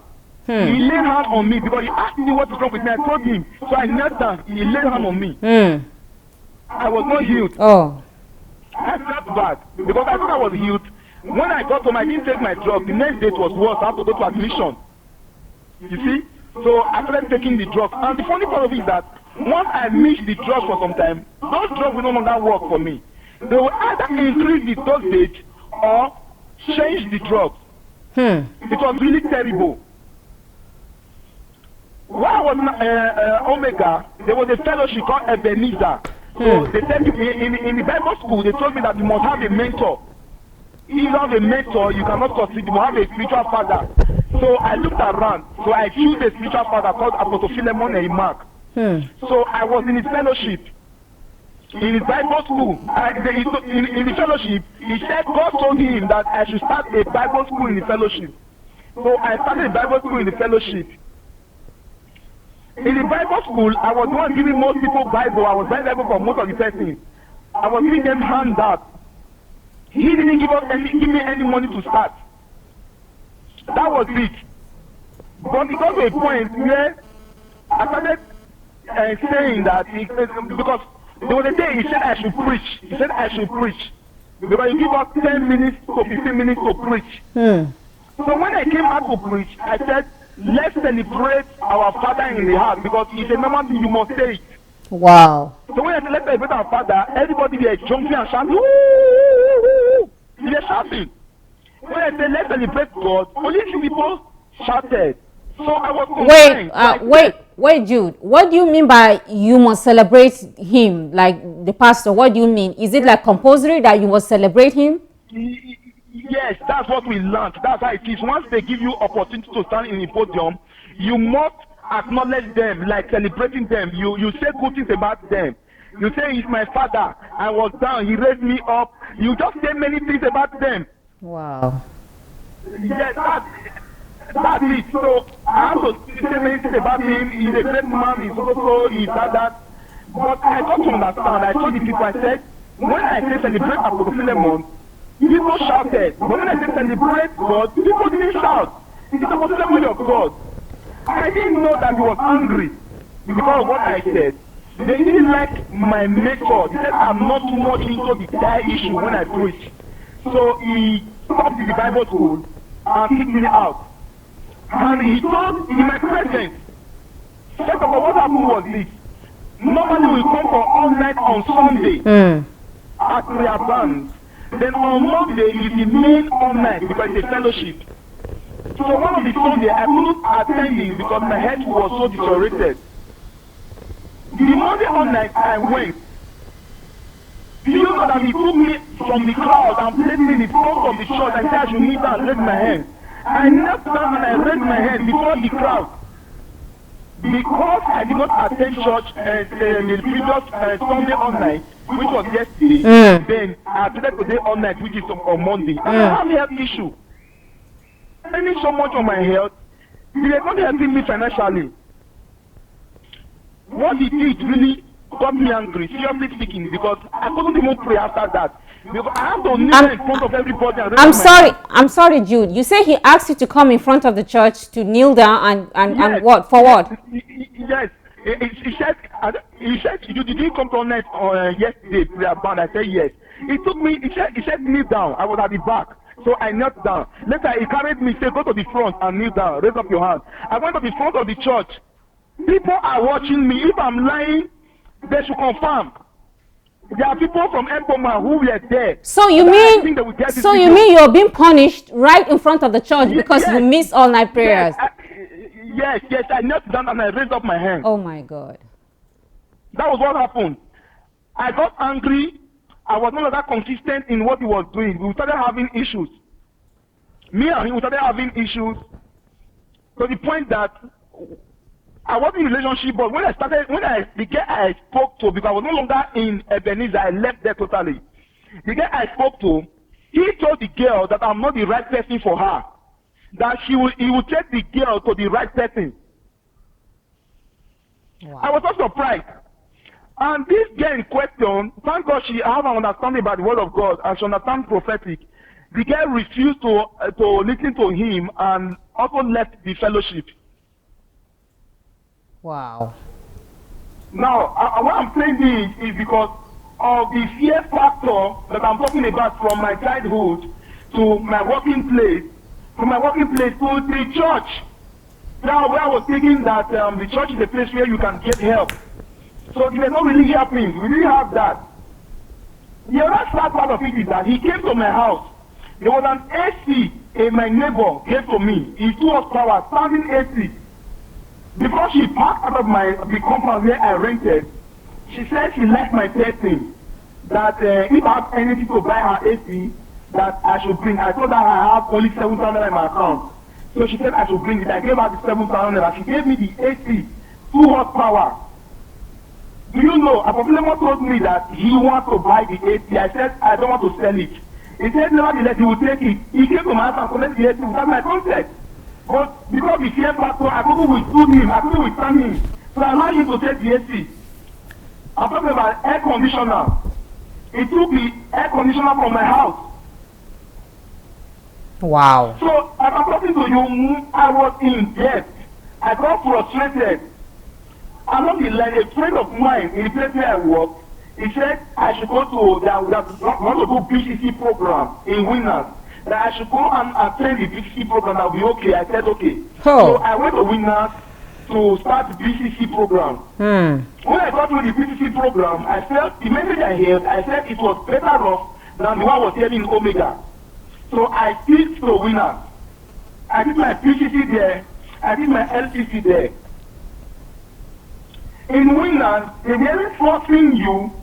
He laid hand on me because he asked me what is wrong with me. I told him. So I knelt down. He laid hand on me. I was not healed. Oh. I felt bad because I thought I was healed. When I got home, I didn't take my drug. The next day it was worse. I had to go to admission. You see? So I started taking the drugs. And the funny part of it is that once I missed the drugs for some time, those drugs will no longer work for me. They will either increase the dosage or change the drugs. It was really terrible. While I was in Omega, there was a fellowship called Ebenezer. So they said in the Bible school, they told me that you must have a mentor. If you have a mentor, you cannot succeed. You must have a spiritual father. So I looked around. So I chose a spiritual father called Apostle Philemon and Mark. So I was in his fellowship. In his Bible school, in the fellowship, he said God told him that I should start a Bible school in the fellowship. So I started a Bible school in the fellowship. In the Bible school, I was the one giving most people Bible. I was buying Bible for most of the persons. I was giving them handouts. He didn't give me any money to start. That was it. But it got to a point where I started saying that because there was a day he said I should preach. He said I should preach. Because you give us 10 minutes to 15 minutes to preach. So when I came out to preach, I said, let's celebrate our Father in the heart because it's a normal thing, you must say it. Wow. So when I say let's celebrate our Father, everybody there jumping and shouting, woo! They're shouting. When I say let's celebrate God, only few people shouted. So I was wait, Jude. What do you mean by you must celebrate him, like the pastor? What do you mean? Is it like compulsory that you must celebrate him? Yes, that's what we learned. That's how it is. Once they give you opportunity to stand in the podium, you must acknowledge them, like celebrating them. You say good things about them. You say he's my father. I was down. He raised me up. You just say many things about them. Wow. Yes, that's it. So I have to say many things about him. He's a great man. He's also he's that. But I got to understand. I told the people. I said when I say celebrate Apostle Philemon, people shouted. But when I say celebrate God, people didn't shout. It's a testimony of God. I didn't know that he was angry because of what I said. They didn't like my method. They said I'm not too much into the die issue when I preach. So he stopped the Bible school and kicked me out. And he told in my presence, first of all, what happened was this. Normally we come for all night on Sunday at prayer band. Then on Monday is the main all night because it's a fellowship. So one of the Sunday I couldn't attend it because my head was so deteriorated. The Monday all night I went. Do you know that he took me from the crowd and placed me in the front of the church and said I should kneel down and raise my hand. I knelt down and I raised my hand before the crowd. Because I did not attend church the previous Sunday all night, which was yesterday, then I attended today all night, which is on Monday. I have a health issue. I need so much on my health. They are not helping me financially. What he did really got me angry, seriously speaking, because I couldn't even pray after that. Because I have to kneel in front of everybody and I'm sorry, Jude. You say he asked you to come in front of the church to kneel down and what? For what? Yes. He said, you didn't come to night yesterday, prayer band. I said yes. He took me, he said kneel down. I was at the back. So I knelt down. Later he carried me, said go to the front and kneel down. Raise up your hand. I went to the front of the church. People are watching me. If I'm lying, They should confirm. There are people from Emboma who were there. So you mean you're being punished right in front of the church because you missed all night prayers? Yes, I knelt down and I raised up my hand. Oh my God. That was what happened. I got angry. I was no longer consistent in what he was doing. We started having issues. Me and him, we started having issues to the point that I was in a relationship, but the girl I spoke to, because I was no longer in Ebenezer, I left there totally. The girl I spoke to, he told the girl that I'm not the right person for her. That he will take the girl to the right person. Wow. I was so surprised. And this girl in question, thank God she has an understanding about the word of God and she understands prophetic. The girl refused to listen to him and also left the fellowship. Wow. Now, what I'm saying this is because of the fear factor that I'm talking about from my childhood to my working place, from my working place to the church. Now, where I was thinking that the church is a place where you can get help. So they were not really helping. We didn't have that. The other sad part of it is that he came to my house. There was an AC my neighbor gave to me. He 2 horsepower, standing AC. Before she parked out of the compound where I rented, she said she liked my person. That if I have anything to buy her AC, that I should bring. I told her I have only 7,000 in my account. So she said I should bring it. I gave her the 7,000. She gave me the AC, 2 horsepower. Do you know, a Apophilemo told me that he wants to buy the AC. I said I don't want to sell it. He said nevertheless he will take it. He came to my house and collected the AC without my consent. But because the fear factor, I couldn't withstand him. I couldn't withstand him. So I allowed him to take the AC. I'm talking about air conditioner. He took the air conditioner from my house. Wow. So as I'm talking to you, I was in debt. I got frustrated. Along the line, a friend of mine in the place where I work, he said I should go to want to do BCC program in Winners. That I should go and attend the BCC program. I'll be okay. I said okay. So I went to Winners to start the BCC program. When I got to the BCC program, I felt the message I heard. I said it was better off than the one I was hearing in Omega. So I switched to Winners. I did my BCC there. I did my LCC there. In Winners, they were forcing you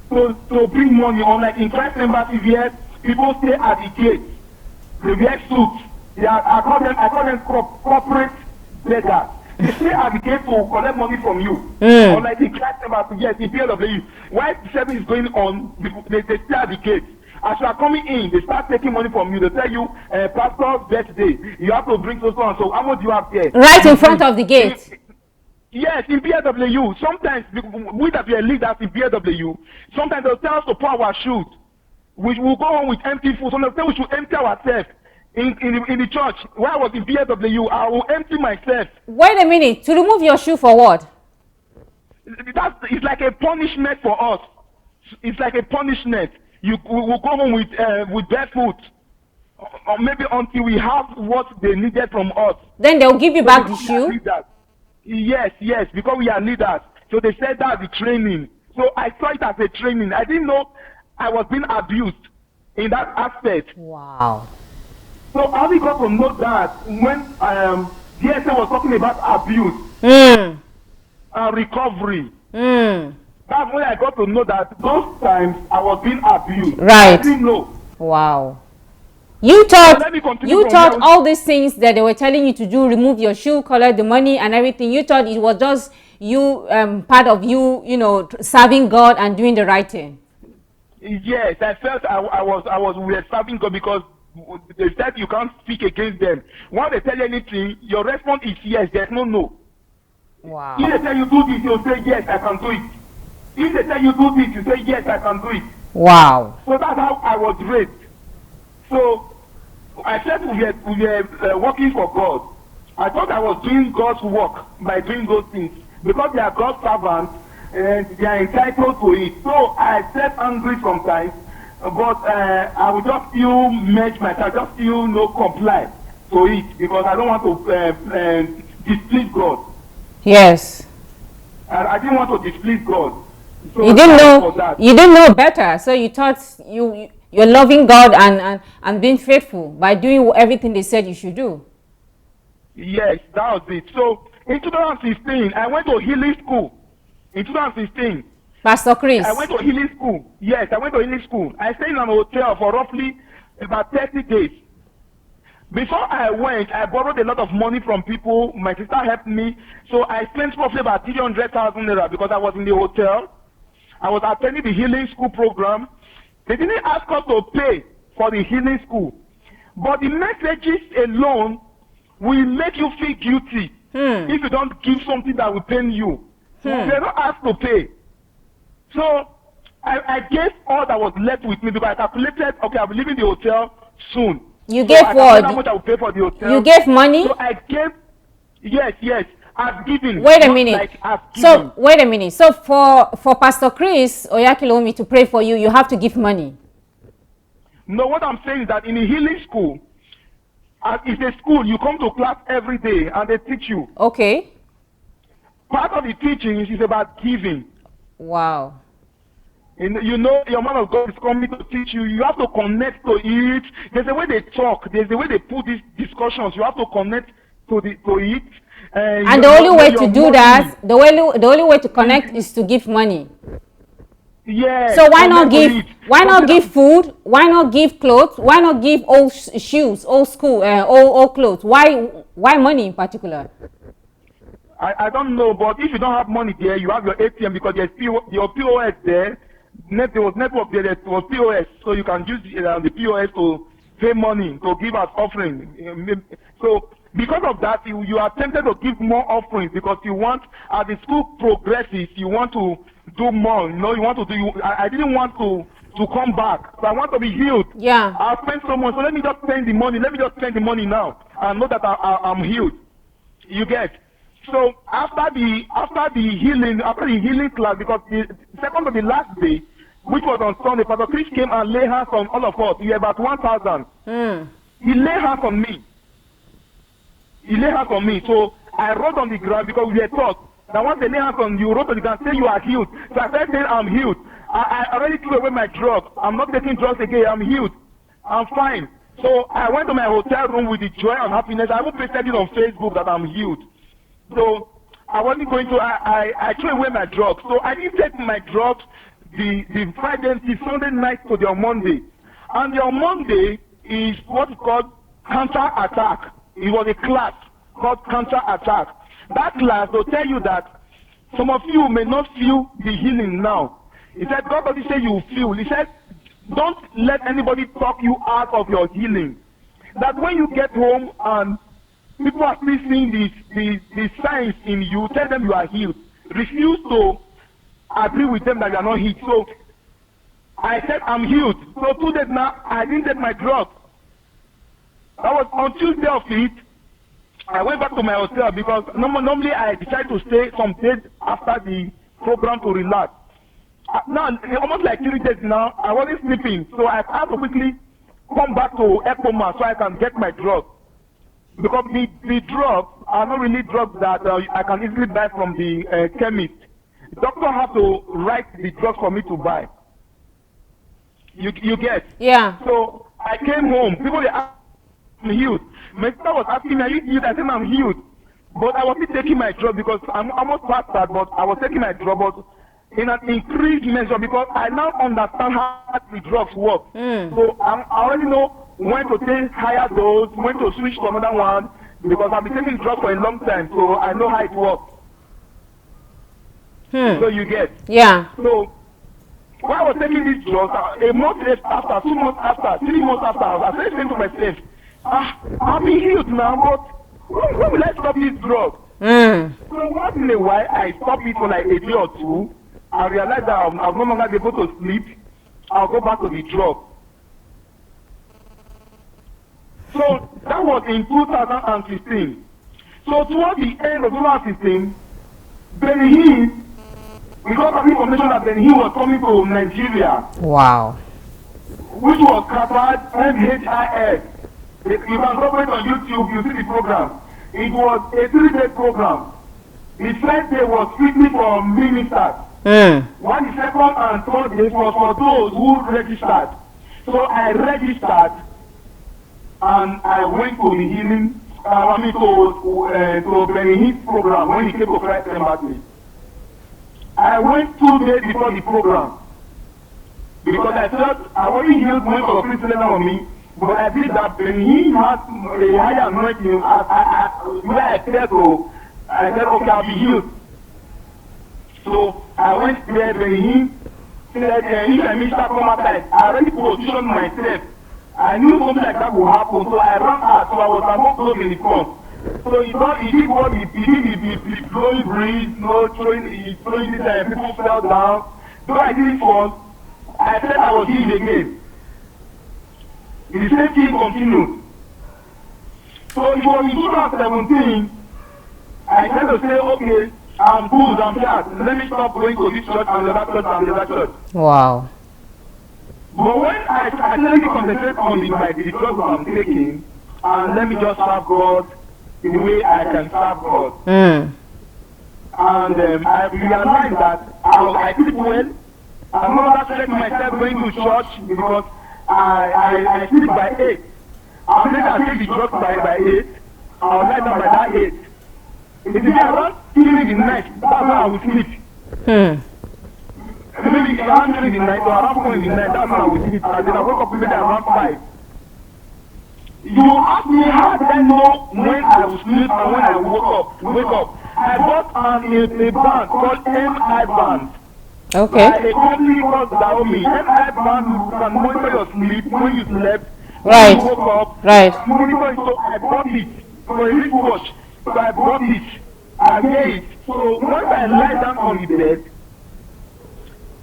to bring money on, like in Christ Embassy where people stay at the gate. They wear suits. I call them corporate beggars. They stay at the gate to collect money from you. Unlike in Christ Embassy, yes, in PLW. While the service is going on, they stay at the gate. As you are coming in, they start taking money from you. They tell you, Pastor's birthday, you have to bring so and so. How much do you have there? Right in front of the gate. Yes, in PLW. Sometimes we that we are leaders in PLW, sometimes they'll tell us to pour our shoes. We will go on with empty food. Sometimes we should empty ourselves in the church. When I was in PLW, I will empty myself. Wait a minute. To remove your shoe for what? It's like a punishment for us. It's like a punishment. We will go home with barefoot. Or maybe until we have what they needed from us. Then they'll give you back the shoe? Yes, because we are leaders. So they said that's the training. So I saw it as a training. I didn't know I was being abused in that aspect. Wow. So how we got to know that when DSA was talking about abuse and recovery. That's when I got to know that those times I was being abused. Right. I didn't know. Wow. You thought all these things that they were telling you to do, remove your shoe, collect the money and everything, you thought it was just you, part of you, serving God and doing the right thing. Yes, I felt we were serving God because they said you can't speak against them. Once they tell you anything, your response is yes, there's no. Wow. If they tell you do this, you'll say yes, I can do it. If they tell you do this, you say yes, I can do it. Wow. So that's how I was raised. So I said we were working for God. I thought I was doing God's work by doing those things. Because they are God's servants and they are entitled to it. So I get angry sometimes, but I will just still match myself, just still comply to it because I don't want to displease God. Yes. I didn't want to displease God. So you didn't for know. that. You didn't know better, so you thought you're loving God and being faithful by doing everything they said you should do. Yes, that was it. So in 2016, I went to healing school. In 2016, Pastor Chris. I went to healing school. Yes, I went to healing school. I stayed in a hotel for roughly about 30 days. Before I went, I borrowed a lot of money from people. My sister helped me. So I spent roughly about 300,000 naira because I was in the hotel. I was attending the healing school program. They didn't ask us to pay for the healing school. But the messages alone will make you feel guilty if you don't give something that will pain you. They're not asked to pay. So I gave all that was left with me because I calculated, okay, I'll be leaving the hotel soon. You So gave I what? how much I will pay for the hotel. You gave money? So I gave, yes, I've given. Wait a minute. Like I've so given. wait a minute. So for Pastor Chris Oyakilomi to pray for you, you have to give money. No, what I'm saying is that in a healing school, it's a school, you come to class every day and they teach you. Okay. Part of the teaching is about giving. Wow. And you know, your man of God is coming to teach you. You have to connect to it. There's a way they talk. There's a way they put these discussions. You have to connect to it. And the only way to do that, the only way to connect is to give money. Yeah. So why not give food? Why not give clothes? Why not give old shoes, old school, old clothes? Why money in particular? I don't know, but if you don't have money there, you have your ATM because there's your POS there. There was network there, there was POS, so you can use the POS to pay money, to give as offering. So because of that, you are tempted to give more offerings because you want, as the school progresses, you want to do more. You know, you want to do. I didn't want to come back, so I want to be healed. Yeah. I spent so much, so let me just spend the money. Let me just spend the money now and know that I'm healed. You get. So after the healing class, because the second to the last day, which was on Sunday, Pastor Chris came and lay hands on all of us. We were about 1,000. He lay hands on me. So I wrote on the ground because we were taught that once they lay hands on you, wrote on the ground, say you are healed. So I started saying I'm healed. I already threw away my drugs. I'm not taking drugs again. I'm healed. I'm fine. So I went to my hotel room with the joy and happiness. I even posted it on Facebook that I'm healed. So I wasn't going to, I threw away my drugs. So I didn't take my drugs the Friday, the Sunday night to the Monday. And the Monday is what is called counter-attack. It was a class called counter-attack. That class will tell you that some of you may not feel the healing now. He said, God doesn't say you feel. He said, don't let anybody talk you out of your healing. That when you get home and people are still seeing the signs in you, tell them you are healed. Refuse to agree with them that you are not healed. So I said I'm healed. So 2 days now, I didn't take my drugs. That was on Tuesday of it. I went back to my hotel because normally I decide to stay some days after the program to relax. Now, almost like 3 days now, I wasn't sleeping. So I had to quickly come back to Epoma so I can get my drugs. Because the drugs are not really drugs that I can easily buy from the chemist. The doctor has to write the drugs for me to buy. You get? Yeah. So I came home. People they asked me, I'm healed. My sister was asking me, are you healed? I said I'm healed. But I was still taking my drug because I'm almost past that, but I was taking my drug, but in an increased measure because I now understand how the drugs work. So I already know when to take higher dose, when to switch to another one, because I've been taking drugs for a long time, so I know how it works. So you get. Yeah. So when I was taking these drugs, a month after, 2 months after, 3 months after, I was saying to myself, I've been healed now, but when will I stop this drug? So once in a while, I stop it for like a day or two. I realize that I'm no longer able to sleep. I'll go back to the drug. So that was in 2016. So towards the end of 2016, Benin, we got information that Benin was coming to Nigeria. Wow. Which was covered NHIS. You can go it on YouTube, you see the program. It was a 3-day program. The first day was strictly for ministers. While the second and third day was for those who registered. So I registered and I went to the healing, to Benny program when he came to Christ Embassy. I went 2 days before the program because I felt I wasn't healed when for the priest letter on me, but I did that when he had a higher anointing. Where I felt so, I said, okay, I'll be healed. So I went there when he said, if I miss that come outside, I already positioned myself. I knew something like that would happen, so I ran out, so I was not close in the front. So he did what he did the blowing breeze, throwing this and people fell down. Though I didn't fall, I said I was healed again. The same thing continued. So it was in 2017, I tried to say, okay, I'm good, I'm fat. Let me stop going to this church and the other church and the other church. Wow. But when I started to concentrate on the drugs I'm taking, and let me just serve God the way I can serve God. And I realized that I sleep well. I'm not stressing myself going to church because I sleep by 8. I'll make I take the drugs by 8. I'll lie down by that 8. If it's around 3 in the night, that's how I will sleep. Maybe around 3 in the night or around 4 in the night, that's how I will sleep. And then I wake up maybe around 5. You ask me how did I know when I will sleep and when I wake up. I bought a band called MI band. Okay. A company called Xiaomi. MI band can monitor your sleep when you slept. Right. When you woke up. Right. Monitor it. So I bought it for a wristwatch. So I bought it. I wear it. So once I lie down on the bed,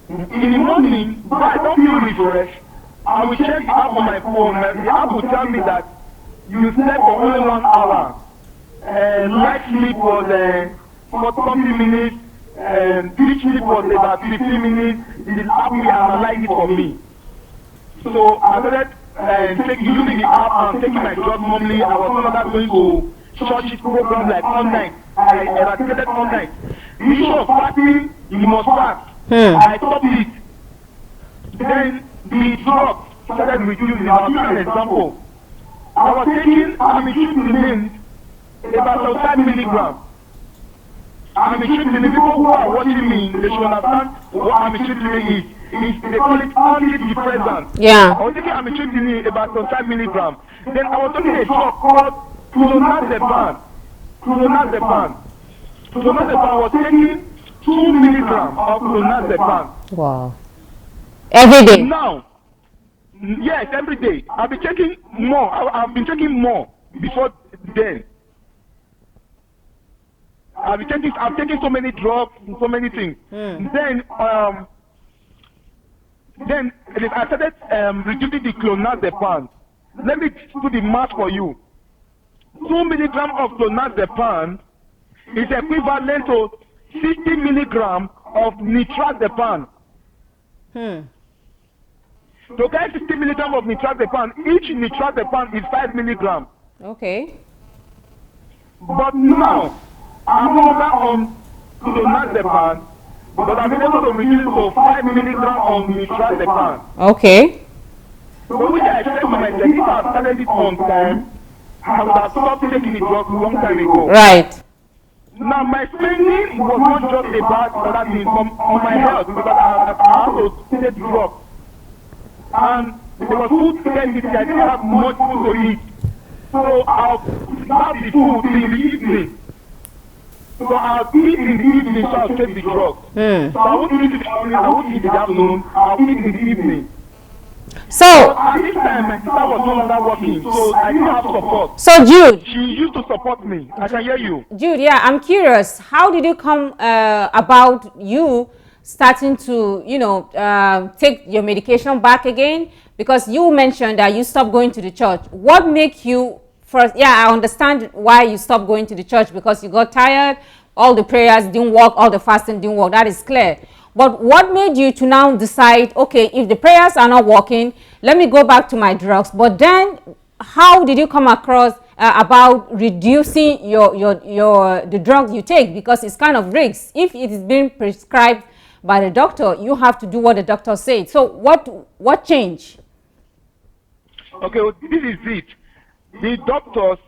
in the morning, but I don't feel refreshed, I will check the app on my phone. The app will tell me that you slept for only 1 hour. Light sleep was for 20 minutes. Deep sleep was about 15 minutes. The app will analyze it for me. So I started using the app and taking my job normally. I was no longer going to church programs like all night. I eradicated all night. The issue of fasting, you must fast. I stopped it. Then the drug started reducing. I'll give you an example. I was taking amitriptyline about 5 milligrams. Amitriptyline, people who are watching me, they should understand what amitriptyline is. They call it antidepressant. Yeah. I was taking amitriptyline about 5 milligrams. Then I was taking a drug called clonazepam. Clonazepam was taking 2 milligrams of clonazepam. Wow. Every day? Now, yes, every day. I've been taking more. I've been taking more before then. I've taken so many drugs, so many things. Then I started reducing the clonazepam. Let me do the math for you. 2 milligrams of clonazepam is equivalent to 60 milligrams of nitrazepam. To get 60 milligrams of nitrazepam, each nitrazepam is 5 milligrams. Okay. But now, I'm no longer on clonazepam, but I'm able to reduce to 5 milligrams of nitrazepam. Okay. So which I said to myself, if I started it on time, I would have stopped taking the drugs a long time ago. Right. Now my spending was not just about other things on my health because I had to take drugs. And there was food scarcity, I didn't have much food to eat. So I'll have the food in the evening. So I'll eat in the evening, so I'll take the drugs. So I won't eat in the morning, I won't eat in the afternoon, I'll eat in the evening. So at this time, my sister was no longer working, so I didn't have support. So Jude. She used to support me. I can hear you. Jude, yeah, I'm curious. How did you come about you starting to, take your medication back again? Because you mentioned that you stopped going to the church. What made you first? Yeah, I understand why you stopped going to the church because you got tired. All the prayers didn't work. All the fasting didn't work. That is clear. But what made you to now decide, okay, if the prayers are not working, let me go back to my drugs? But then, how did you come across about reducing the drugs you take? Because it's kind of risks. If it is being prescribed by the doctor, you have to do what the doctor said. So what changed? Okay, well, this is it. The doctors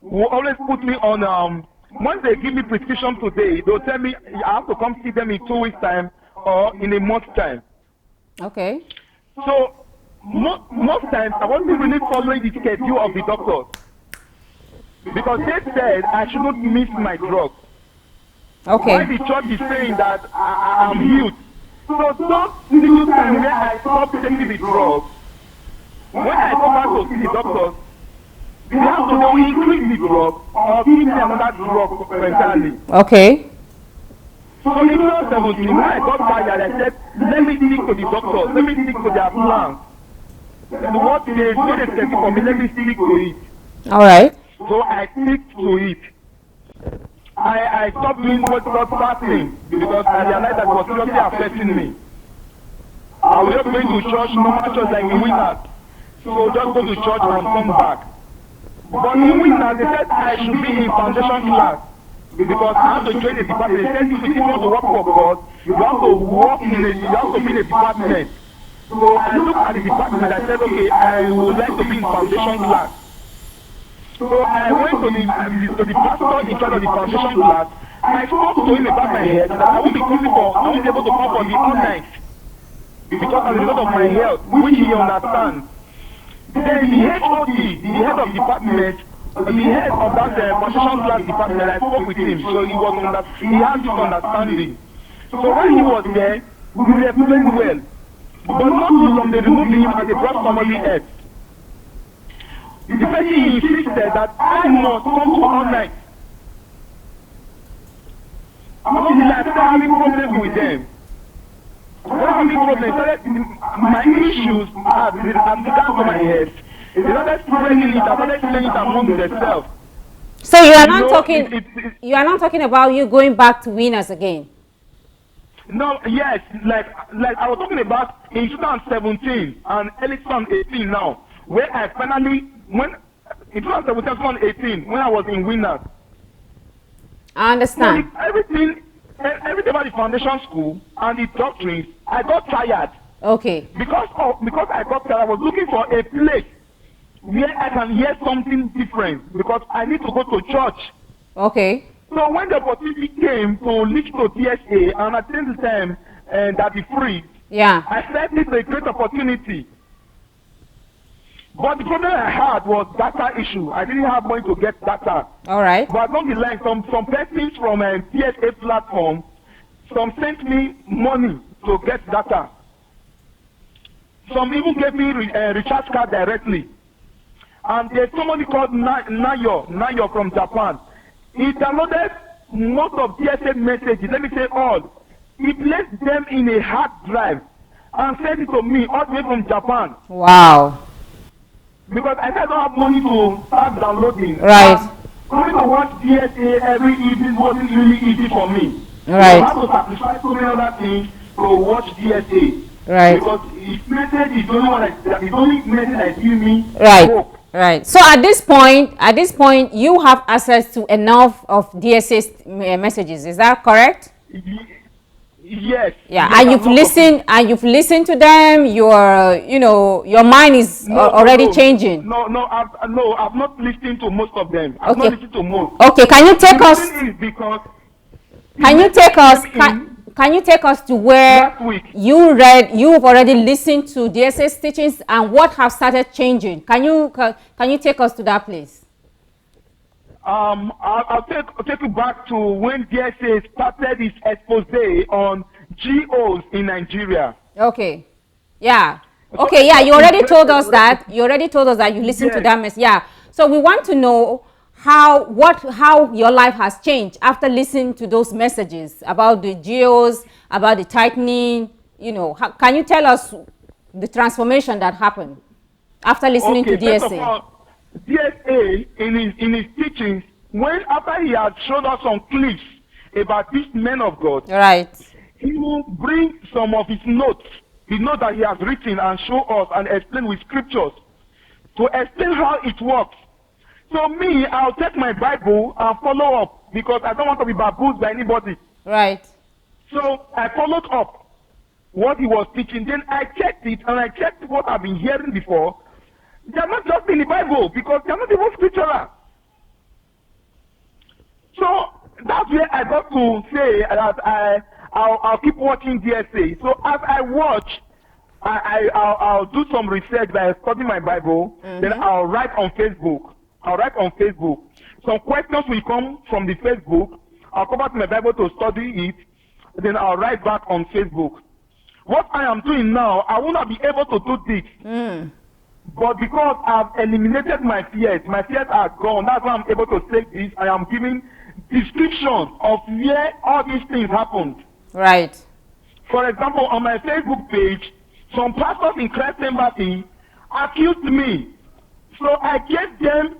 will always put me on, once they give me prescription today, they'll tell me I have to come see them in 2 weeks' time or in a month's time. Okay. So most times I wasn't really following the schedule of the doctors because they said I should not miss my drug. Okay. Why the church is saying that I'm healed. So those little time where I stopped taking the drug, when I come back to see the doctors, they have to now increase the drug or give me another drug entirely. Okay. So in 2017, when I got tired, I said, let me stick to the doctors, let me stick to their plan. And what they said for me, let me stick to it. All right. So I stick to it. I stopped doing what's called fasting because I realized that it was seriously affecting me. I was just going to church, normal church like in Winners. So just go to church and come back. But in Winners, they said I should be in foundation class because I have to join the department. They said if you want to work for God, you have to work you have to be in a department. So I looked at the department and I said, okay, I would like to be in foundation class. So I went to the pastor in charge of the foundation class. I spoke to him about my health that I won't be able to come for the all night because as a result of my health, which he understands. Then the HOD, the head of department, the head of that foundation class department, I spoke with him, so he had this understanding. So when he was there, we were playing well, but not too long they removed him and they brought somebody else. The person insisted that I must come to all night. Until I started having problems with them. When I'm having problems, my issues have begun to my head. They started spreading it, I started saying it among themselves. So you are not talking. You are not talking about you going back to Winners again. No, yes, like I was talking about in 2017 and early 2018 now, where I finally in 2017, 2018, when I was in Winners. I understand. So everything about the foundation school and the doctrines, I got tired. Okay. Because I got tired, I was looking for a place where I can hear something different because I need to go to church. Okay. So when the opportunity came to listen to DSA and at the same time that is free, yeah, I said it's a great opportunity. But the problem I had was data issue. I didn't have money to get data. All right. But along the line, some persons from DSA platform, some sent me money to get data. Some even gave me recharge card directly. And there's somebody called Nayo from Japan. He downloaded most of DSA messages, let me say all. He placed them in a hard drive and sent it to me all the way from Japan. Wow. Because I said I don't have money to start downloading. Right. Coming to watch DSA every evening wasn't really easy for me. Right. I have to sacrifice so many other things to watch DSA. Right. Because his message is the only one that is only message that gives me right. hope. Right. So at this point, you have access to enough of DSA's messages. Is that correct? Yes. Yeah. Yes, and you've listened to them. Your mind is already changing. No, I've not listened to most of them. I've not listened to most. Okay. Can you take us? Can you take us to where you've already listened to DSA's teachings and what have started changing? Can you take us to that place? I'll take you back to when DSA started its expose on GOs in Nigeria. Okay. Yeah. Okay. Yeah. You already told us that. You listened to that message. Yeah. So we want to know how your life has changed after listening to those messages about the GOs, about the tightening. Can you tell us the transformation that happened after listening to DSA? First of all, DSA in his teachings, after he had showed us some clips about these men of God, right, he will bring some of his notes, the notes that he has written, and show us and explain with scriptures to explain how it works. So me, I'll take my Bible and follow up because I don't want to be bamboozled by anybody. Right. So I followed up. what he was teaching. Then I checked it, and I checked what I've been hearing before. They are not just in the Bible, because they are not even scriptural. So that's where I got to say that I'll keep watching DSA. So as I watch, I'll do some research by studying my Bible. Then I'll write on Facebook. Some questions will come from the Facebook. I'll come back to my Bible to study it. Then I'll write back on Facebook. What I am doing now, I will not be able to do this. But because I've eliminated my fears are gone. That's why I'm able to say this. I am giving descriptions of where all these things happened. Right. For example, on my Facebook page, some pastors in Christ Embassy accused me. So I gave them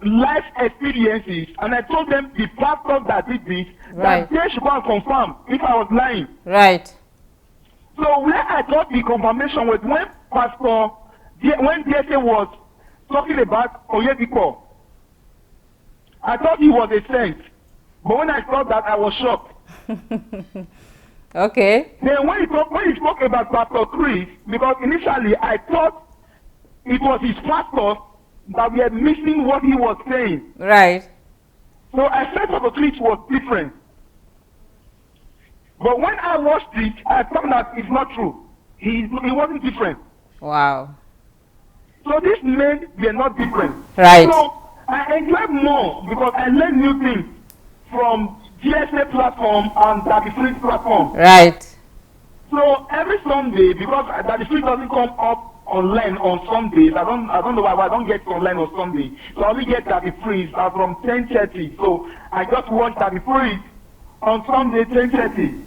life experiences, and I told them the pastors that did this, that they should go and confirm if I was lying. Right. So where I got the confirmation was when DSA was talking about Oyedipo. I thought he was a saint, but when I saw that, I was shocked. Okay. Then when he spoke about Pastor Chris, because initially I thought it was his pastor that we are missing what he was saying. Right. So I said Pastor Chris was different. But when I watched it, I found that it's not true. He wasn't different. Wow. So these men were not different. Right. So I enjoyed more because I learned new things from DSA platform and the Fruits platform. Right. So every Sunday, because the Fruits doesn't come up online on Sundays, I don't know why I don't get online on Sunday. So I only get the Fruits from 10:30. So I just watch the Fruits on Sunday 10:30.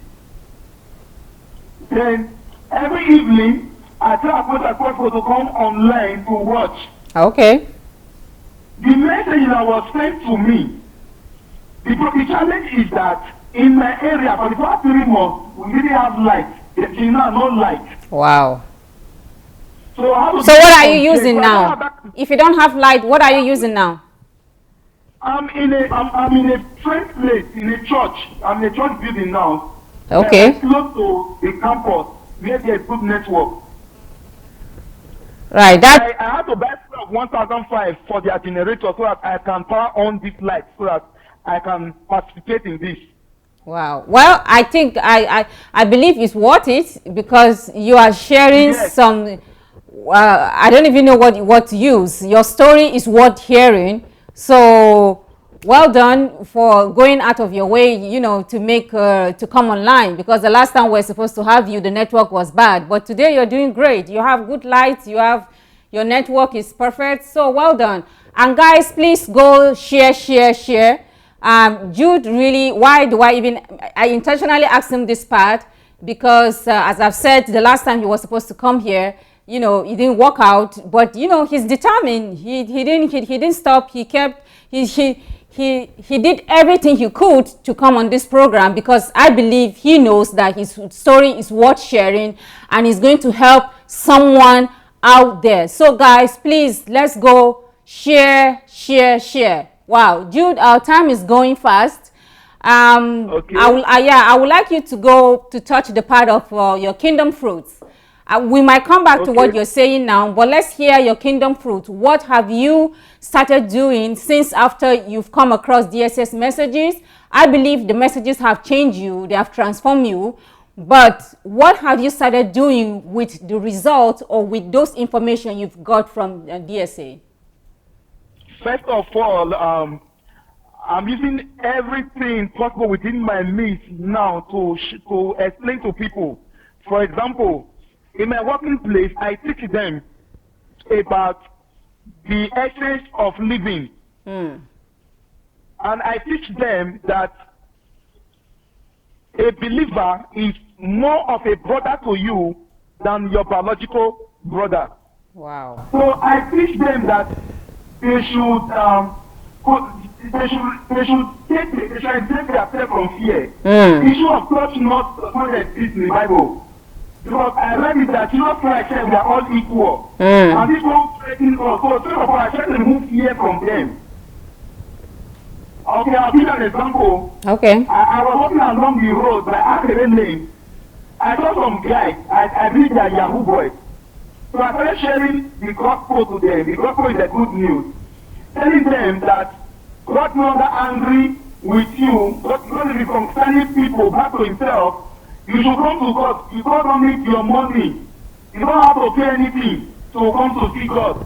Then every evening I try as much as possible to come online to watch. Okay. The message that was sent to me, the challenge is that in my area for the past 3 months we didn't have light. There's now no light. Wow. So what are you using now? If you don't have light, what are you using now? I'm in a friend's place, in a church. I'm in a church building now. Okay. Close to the campus where there's good network. Right. I had to buy 1,005 for their generator so that I can power on this light so that I can participate in this. Wow. Well, I think I believe it's worth it because you are sharing some. I don't even know what to use. Your story is worth hearing. So well done for going out of your way, you know, to make to come online, because the last time we were supposed to have you, the network was bad, but today you're doing great. You have good lights, you have, your network is perfect. So well done. And guys, please go share. Jude, really, why do I intentionally asked him this part because as I've said, the last time he was supposed to come here, you know, it didn't work out, but you know, he's determined. He didn't stop. He kept, he did everything he could to come on this program because I believe he knows that his story is worth sharing and is going to help someone out there. So guys, please, let's go share. Wow, Jude, our time is going fast. Okay. I would like you to go to touch the part of your kingdom fruits. We might come back to what you're saying now, but let's hear your kingdom fruit. What have you started doing since after you've come across DSS messages? I believe the messages have changed you, they have transformed you, but what have you started doing with the results or with those information you've got from DSA? First of all, I'm using everything possible within my means now to explain to people. For example, in my working place, I teach them about the essence of living. And I teach them that a believer is more of a brother to you than your biological brother. Wow. So I teach them that they should take themselves from fear. The issue of touch not exist in the Bible. Because I read it that Jesus Christ said we are all equal. And this won't threaten us. So first of all, I try to remove fear from them. Okay, I'll give you an example. Okay. I was walking along the road by Akere Lane. I saw some guys, I believe they are Yahoo boys. So I started sharing the gospel to them. The gospel is the good news. Telling them that God no longer angry with you, but God is reconciling people back to himself. You should come to God. You don't need your money. You don't have to pay anything to come to see God.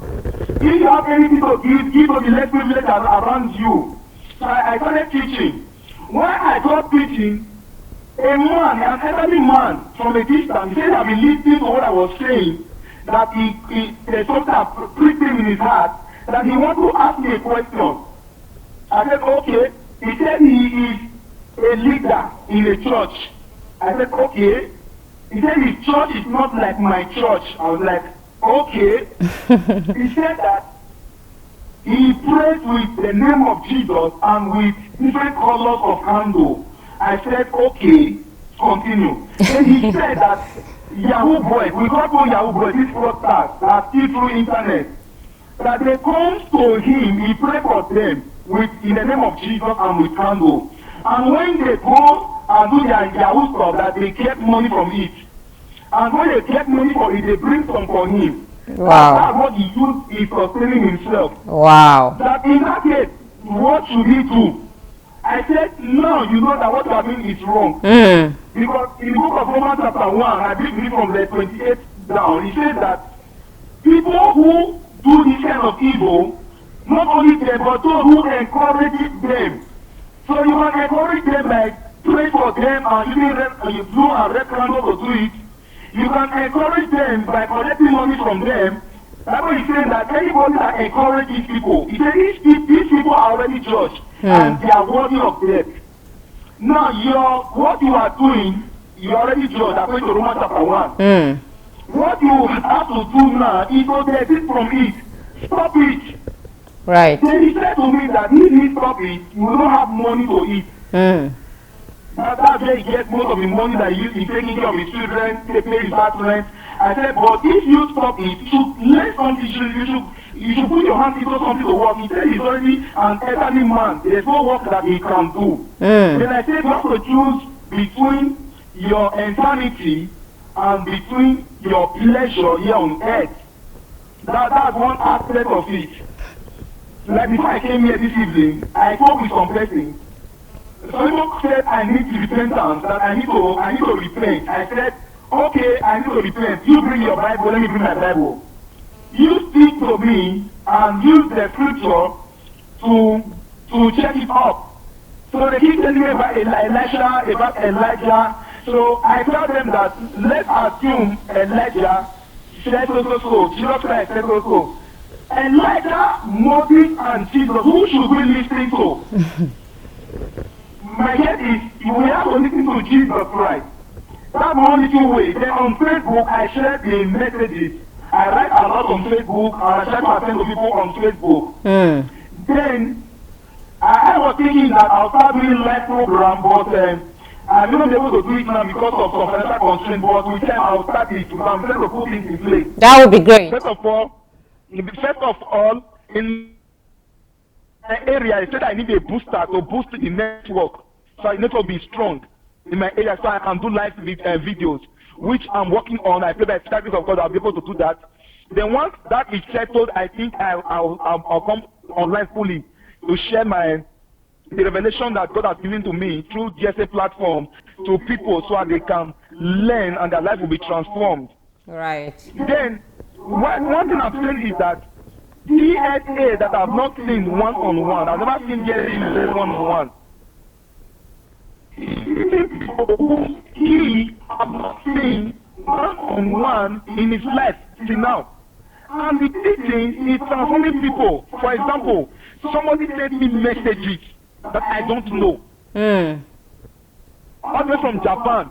If you have anything to give to the less privileged around you. So I started teaching. When I got preaching, a man, an elderly man from a distance, he said, I've been listening to what I was saying, that there's something that pricked him in his heart, that he wants to ask me a question. I said, okay. He said he is a leader in a church. I said, okay. He said his church is not like my church. I was like, okay. He said that he prays with the name of Jesus and with different colors of candle. I said, okay, continue. Then he said that Yahoo boys, we call them Yahoo boys, these fraudsters that steal through internet, that they come to him, he pray for them in the name of Jesus and with candle. And when they go and do their Yahoo stuff, that they get money from it. And when they get money for it, they bring some for him. Wow. That's what he used in sustaining himself. Wow. That in that case, what should he do? I said, no, you know that what you are doing is wrong. Because in the book of Romans chapter 1, I believe from the 28th down, he says that people who do this kind of evil, not only them, but those who encourage them. So you can encourage them by pray for them and even do a referendum to do it. You can encourage them by collecting money from them. That's why he's saying that anybody that encourages people, he said these people are already judged and they are worthy of death. Now, what you are doing, you are already judged according to Romans chapter 1. What you have to do now is to desist from it. Stop it. Right. Then he said to me that if he stop it, you will not have money to eat. That's where he gets most of the money that he used in taking care of his children, they pay his house rent. I said, but if you stop it, you should learn something, you should put your hands into something to work. He said he's already an elderly man. There's no work that he can do. Then I said you have to choose between your eternity and between your pleasure here on earth. That's one aspect of it. Like before I came here this evening, I spoke with some person. Someone said I need repentance, that I need to repent. I said, okay, I need to repent. You bring your Bible, let me bring my Bible. You speak to me and use the scripture to check it up. So they keep telling me about Elisha, about Elijah. So I tell them that let's assume Elijah said so. Jesus Christ said so. Elijah, Moses, and Jesus, who should we listen to? My guess is we have to listen to Jesus Christ. That's the only two ways. Then on Facebook, I share the messages. I write a lot on Facebook, and I try to attend to people on Facebook. Then I was thinking that I'll start doing live program, but I'm not able to do it now because of some financial constraints. But with time, I'll start it because I'm trying to put things in place. That would be great. First of all, in my area, I said I need a booster to boost the network, so the network be strong in my area, so I can do live videos, which I'm working on. I feel that practice of God, I'll be able to do that. Then once that is settled, I think I'll come online fully to share the revelation that God has given to me through DSA platform to people, so that they can learn and their life will be transformed. Right. Then one thing I'm saying is that DSA that I've not seen one-on-one, I've never seen DSA one-on-one. He has not seen one-on-one in his life till now. And the teaching is transforming people. For example, somebody sent me messages that I don't know. All the way from Japan.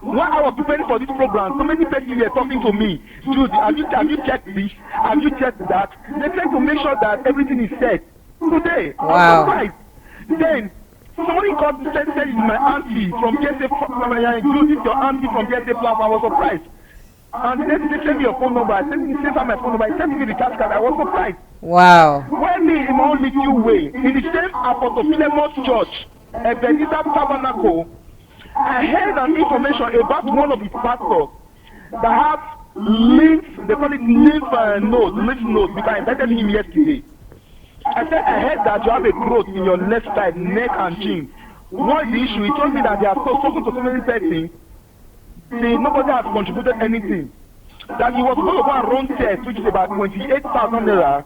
While I was preparing for this program, so many people were talking to me. Jude, have you checked this? Have you checked that? They try to make sure that everything is set. Today, I was surprised. Then, somebody called and said it's my auntie from DSA platform. I included your auntie from DSA platform. I was surprised. And then they sent me your phone number. I sent me my phone number. I sent me the cash card. I was surprised. Wow. When me in my own little way, in the same Apostle Philemon's church, Ebenezer Tabernacle, I heard an information about one of his pastors that have lymph, they call it lymph node, because I invited him yesterday. I said, I heard that you have a growth in your left side, neck and chin. What is the issue? He told me that they are talking to so many persons. Nobody has contributed anything. That he was going to go and run test, which is about 28,000 naira,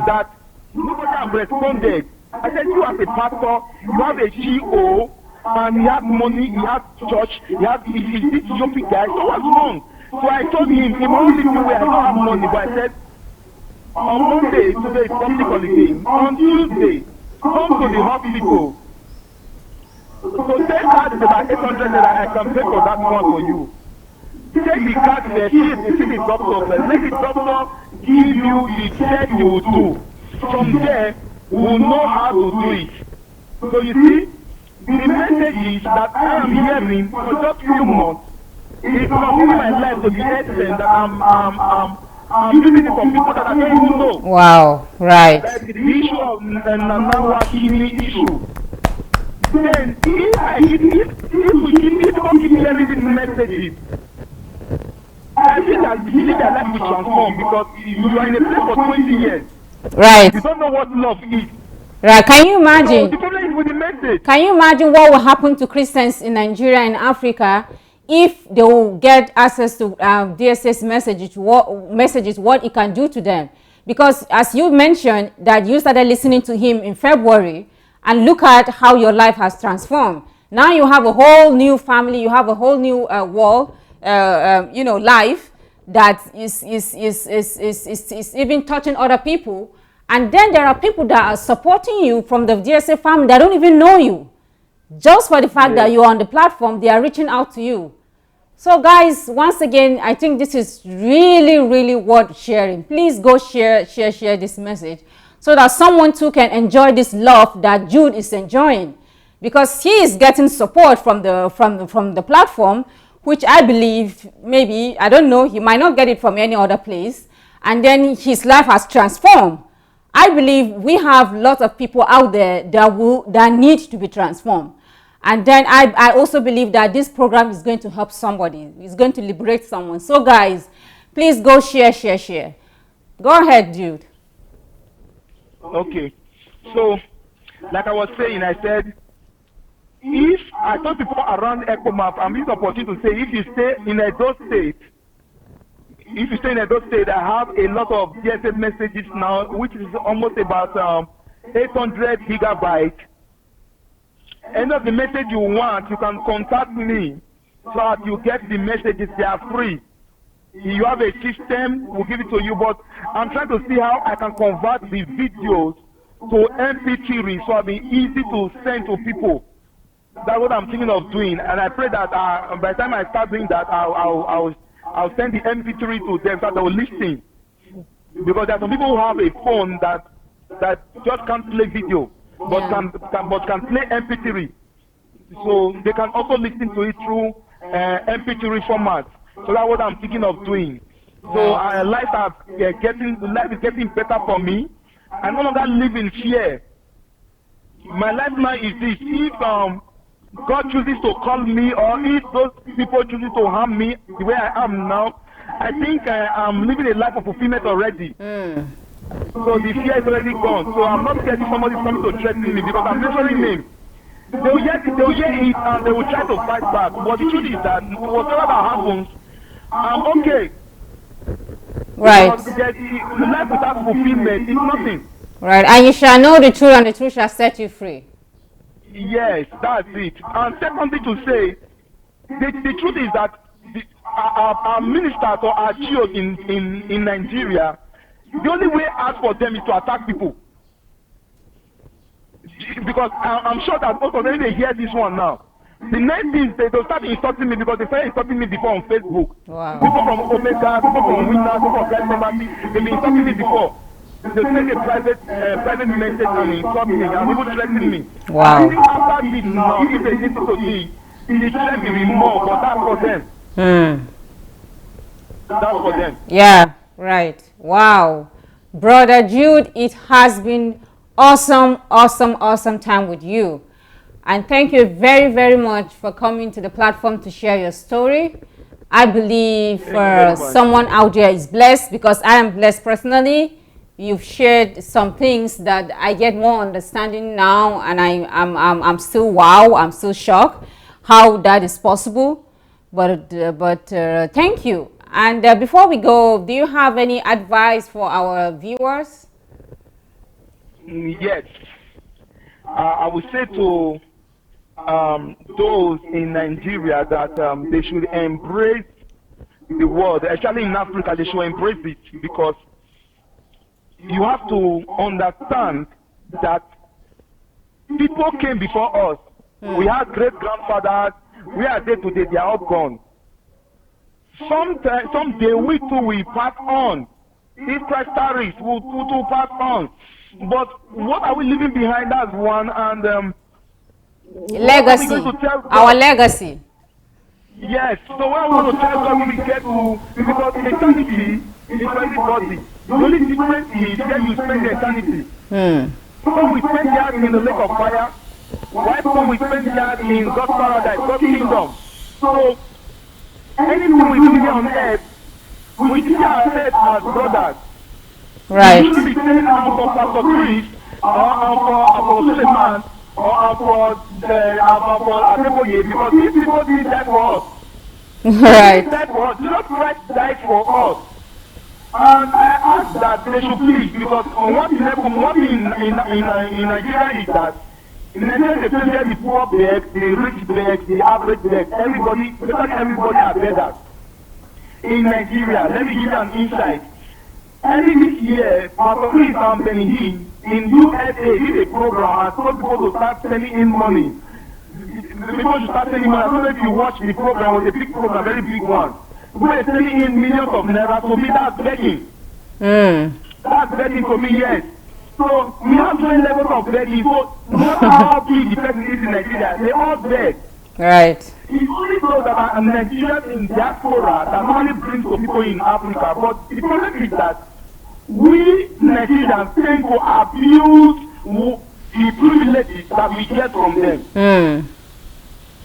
that nobody has responded. I said, you as a pastor, you have a GO, and he has money, he has church, he's this jumping guy, so what's wrong? So I told him, in my own little way, I don't have money, but I said, on Monday, today is public holiday, on Tuesday, come to the hospital. So take card is about 800 naira, I can pay for that one for you. Take the card there, see the doctor first. Let the doctor give you the check you will do. From there, we'll know how to do it. So you see, the message is that I am hearing for just few months. It's transforming my life to the extent that I'm using it for people that I don't even know. Wow, right. Like the issue of Nanawa kidney issue. Then, if we don't keep hearing these messages, I think that their life will transform, because you are in a place for 20 years. Right. You don't know what love is. Right. Can you imagine? So the problem is with the message. Can you imagine what will happen to Christians in Nigeria and Africa if they will get access to DSA's messages? What it can do to them? Because as you mentioned, that you started listening to him in February, and look at how your life has transformed. Now you have a whole new family. You have a whole new world. Life that is even touching other people, and then there are people that are supporting you from the DSA family that don't even know you. Just for the fact that you're on the platform, they are reaching out to you. So guys, once again, I think this is really, really worth sharing. Please go share this message so that someone too can enjoy this love that Jude is enjoying, because he is getting support from the platform, which I believe, maybe, I don't know, he might not get it from any other place, and then his life has transformed. I believe we have lots of people out there that need to be transformed. And then I also believe that this program is going to help somebody. It's going to liberate someone. So guys, please go share. Go ahead, Jude. Okay. So, like I was saying, I said, if I told people around ECOMAP, I'm using the opportunity to say, if you stay in Edo State, I have a lot of DSA messages now, which is almost about 800 gigabytes. Any of the message you want, you can contact me so that you get the messages. They are free. You have a system, we'll give it to you, but I'm trying to see how I can convert the videos to MP3 so it'll be easy to send to people. That's what I'm thinking of doing, and I pray that by the time I start doing that, I'll send the MP3 to them so they will listen. Because there are some people who have a phone that just can't play video, but can play MP3. So they can also listen to it through MP3 format. So that's what I'm thinking of doing. So life is getting better for me. I no longer live in fear. My life now is this: if God chooses to call me, or if those people chooses to harm me the way I am now, I think I'm living a life of fulfillment already. So the fear is already gone. So I'm not scared if somebody is coming to threaten me, because I'm mentioning names. They will hear it and they will try to fight back. But the truth is that whatever that happens, I'm okay. Right. Because the life without fulfillment is nothing. Right. And you shall know the truth, and the truth shall set you free. Yes, that's it. And secondly, to say, the truth is that our ministers or our GOs in Nigeria, the only way out for them is to attack people. Because I'm sure that most of them, they hear this one now. The next thing, they'll start insulting me, because they started insulting me before on Facebook. Wow. People from Omega, people from Winner, people from Christ Embassy, they've been insulting me before. They send a private message and insult me and even threaten me. Wow. I think after this now, if they listen to me, the threat will be more, but that's for them. That's for them. Yeah, right. Wow. Brother Jude, it has been awesome time with you. And thank you very, very much for coming to the platform to share your story. I believe someone out there is blessed, because I am blessed personally. You've shared some things that I get more understanding now, and I'm still wow, I'm still shocked how that is possible. But thank you. And before we go, do you have any advice for our viewers? Yes. I would say to those in Nigeria that they should embrace the world, especially in Africa. They should embrace it, because you have to understand that people came before us. We had great grandfathers. We are there today. They are all gone. Someday we too will pass on. If Christ tarries, we'll too pass on. But what are we leaving behind as one? And legacy, our legacy. Yes, so what I want to tell God when we get to, because eternity is for everybody. The only difference is where you spend the eternity. Some we spend that in the lake of fire, while some we spend that in God's paradise, God's kingdom. So anything we do here on earth, we see ourselves as brothers. Right. We should be saying I'm for Pastor Chris, or I'm for Suleiman, or I'm for Adelaja, because these people did that for us. Right. That was Jesus Christ died for us. And I ask that they should please, because one thing in Nigeria is that in Nigeria they say the poor beg, the rich beg, the average beg, everybody are beggars. In Nigeria, let me give you an insight. Early this year, Pastor Chris and Benny in USA did a program and told people to start sending in money. People should start sending money. I don't know if you watched the program. It was a big program, very big one. People are sending in millions of naira. To me, that's begging. That's begging for me, yes. So we have different levels of begging. So no matter how big the person is in Nigeria, they all beg. Right. It's only those that are Nigerians in diaspora that normally brings to people in Africa. But the problem is that we Nigerians tend to abuse the privileges that we get from them.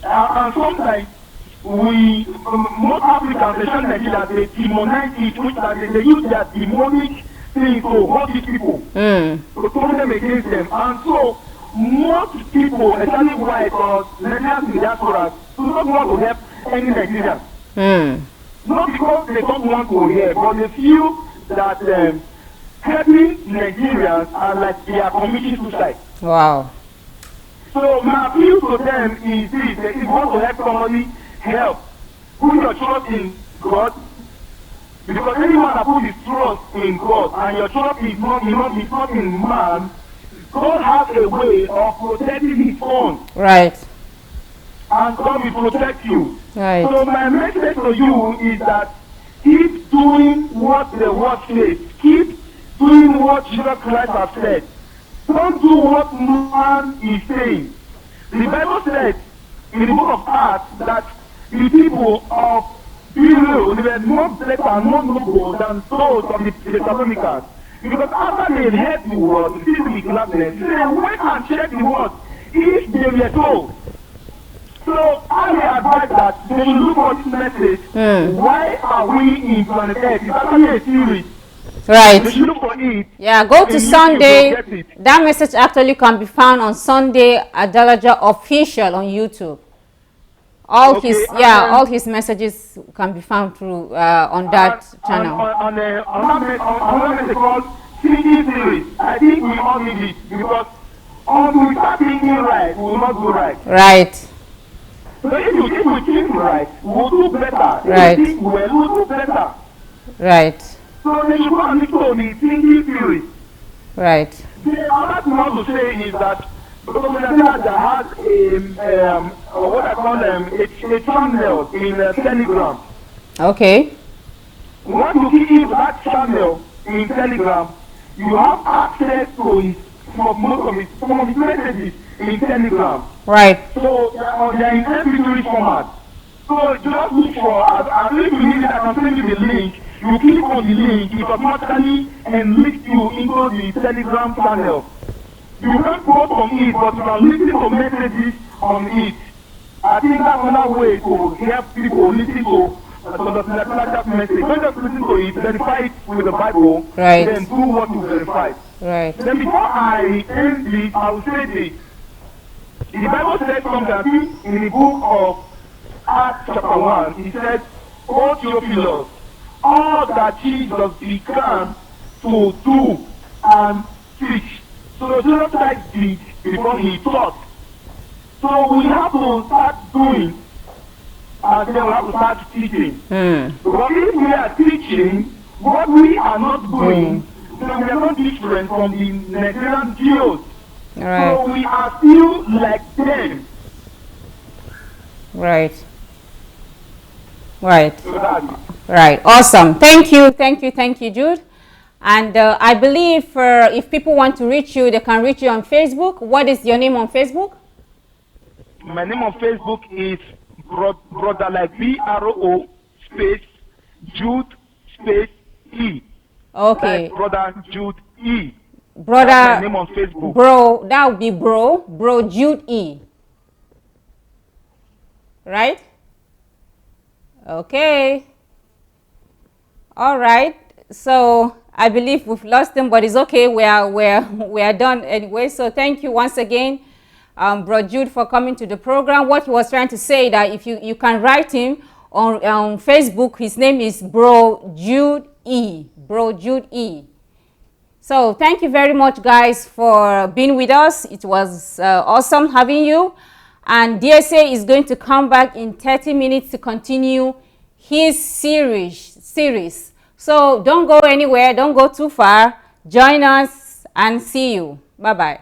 And sometimes most Africans, especially Nigerians, they demonize it, which they use their demonic things to hold these people, to turn them against them. And so most people, especially white or Nigerians in diaspora, do not want to help any Nigerians. Not because they don't want to help, but they feel that helping Nigerians are like they are committing suicide. Wow. So my appeal to them is this: if you want to help somebody, help. Put your trust in God, because anyone that puts his trust in God and your trust is not in man, God has a way of protecting his own. Right. And God will protect you. Right. So my message to you is that keep doing what the word says. Keep doing what Jesus Christ has said. Don't do what man is saying. The Bible said in the book of Acts that the people of Israel were not better and more noble than those of the Thessalonians. Because after they heard the word, filled with gladness, they went and checked the word if they were told. So I will advise that they should look for this message. Why are we in planet Earth? It's actually a series. Right. They should look for it. Yeah, go to Sunday. That message actually can be found on Sunday Adelaja Official on YouTube. All his messages can be found through on that channel. On that message called Thinking Series, I think we all need it, because until we start thinking right, we will not do right. Right. So if we think right, we'll do better. Right. If we think well, we'll do better. Right. So they should go and listen to the Thinking Series. Right. The other thing I want to say is that because Adelaja has what I call a channel in Telegram. Okay. Once you key into that channel in Telegram, you have access to some of his messages in Telegram. Right. So they are in MP3 format. So just look for, and if you need it, I can send you the link. You click on the link, it automatically enlists you into the Telegram channel. You can't go from it, but you can listen to messages on it. I think that's another way to help people listen to the message. Don't just listen to it, verify it with the Bible, right. Then do what you verify. Right. Then before I end this, I will say this. The Bible says something, I think, in the book of Acts chapter 1, it says, "O Theophilus, all that Jesus began to do and teach." So Jesus Christ did before he taught. So we have to start doing, and then we have to start teaching. Because if we are teaching what we are not doing, then we are not different from the Nigerian Jews. Right. So we are still like them. Right. Right. So that's it. Right. Awesome. Thank you. Thank you. Thank you, Jude. And I believe if people want to reach you, they can reach you on Facebook. What is your name on Facebook? My name on Facebook is brother like BRO space Jude space E. Okay. Like brother Jude E. Brother. That's my name on Facebook. Bro, that would be bro Jude E. Right? Okay. All right. So I believe we've lost him, but it's okay. We are done anyway. So thank you once again, Bro Jude, for coming to the program. What he was trying to say that if you can write him on Facebook, his name is Bro Jude E. Bro Jude E. So thank you very much, guys, for being with us. It was awesome having you. And DSA is going to come back in 30 minutes to continue his series. So don't go anywhere. Don't go too far. Join us and see you. Bye-bye.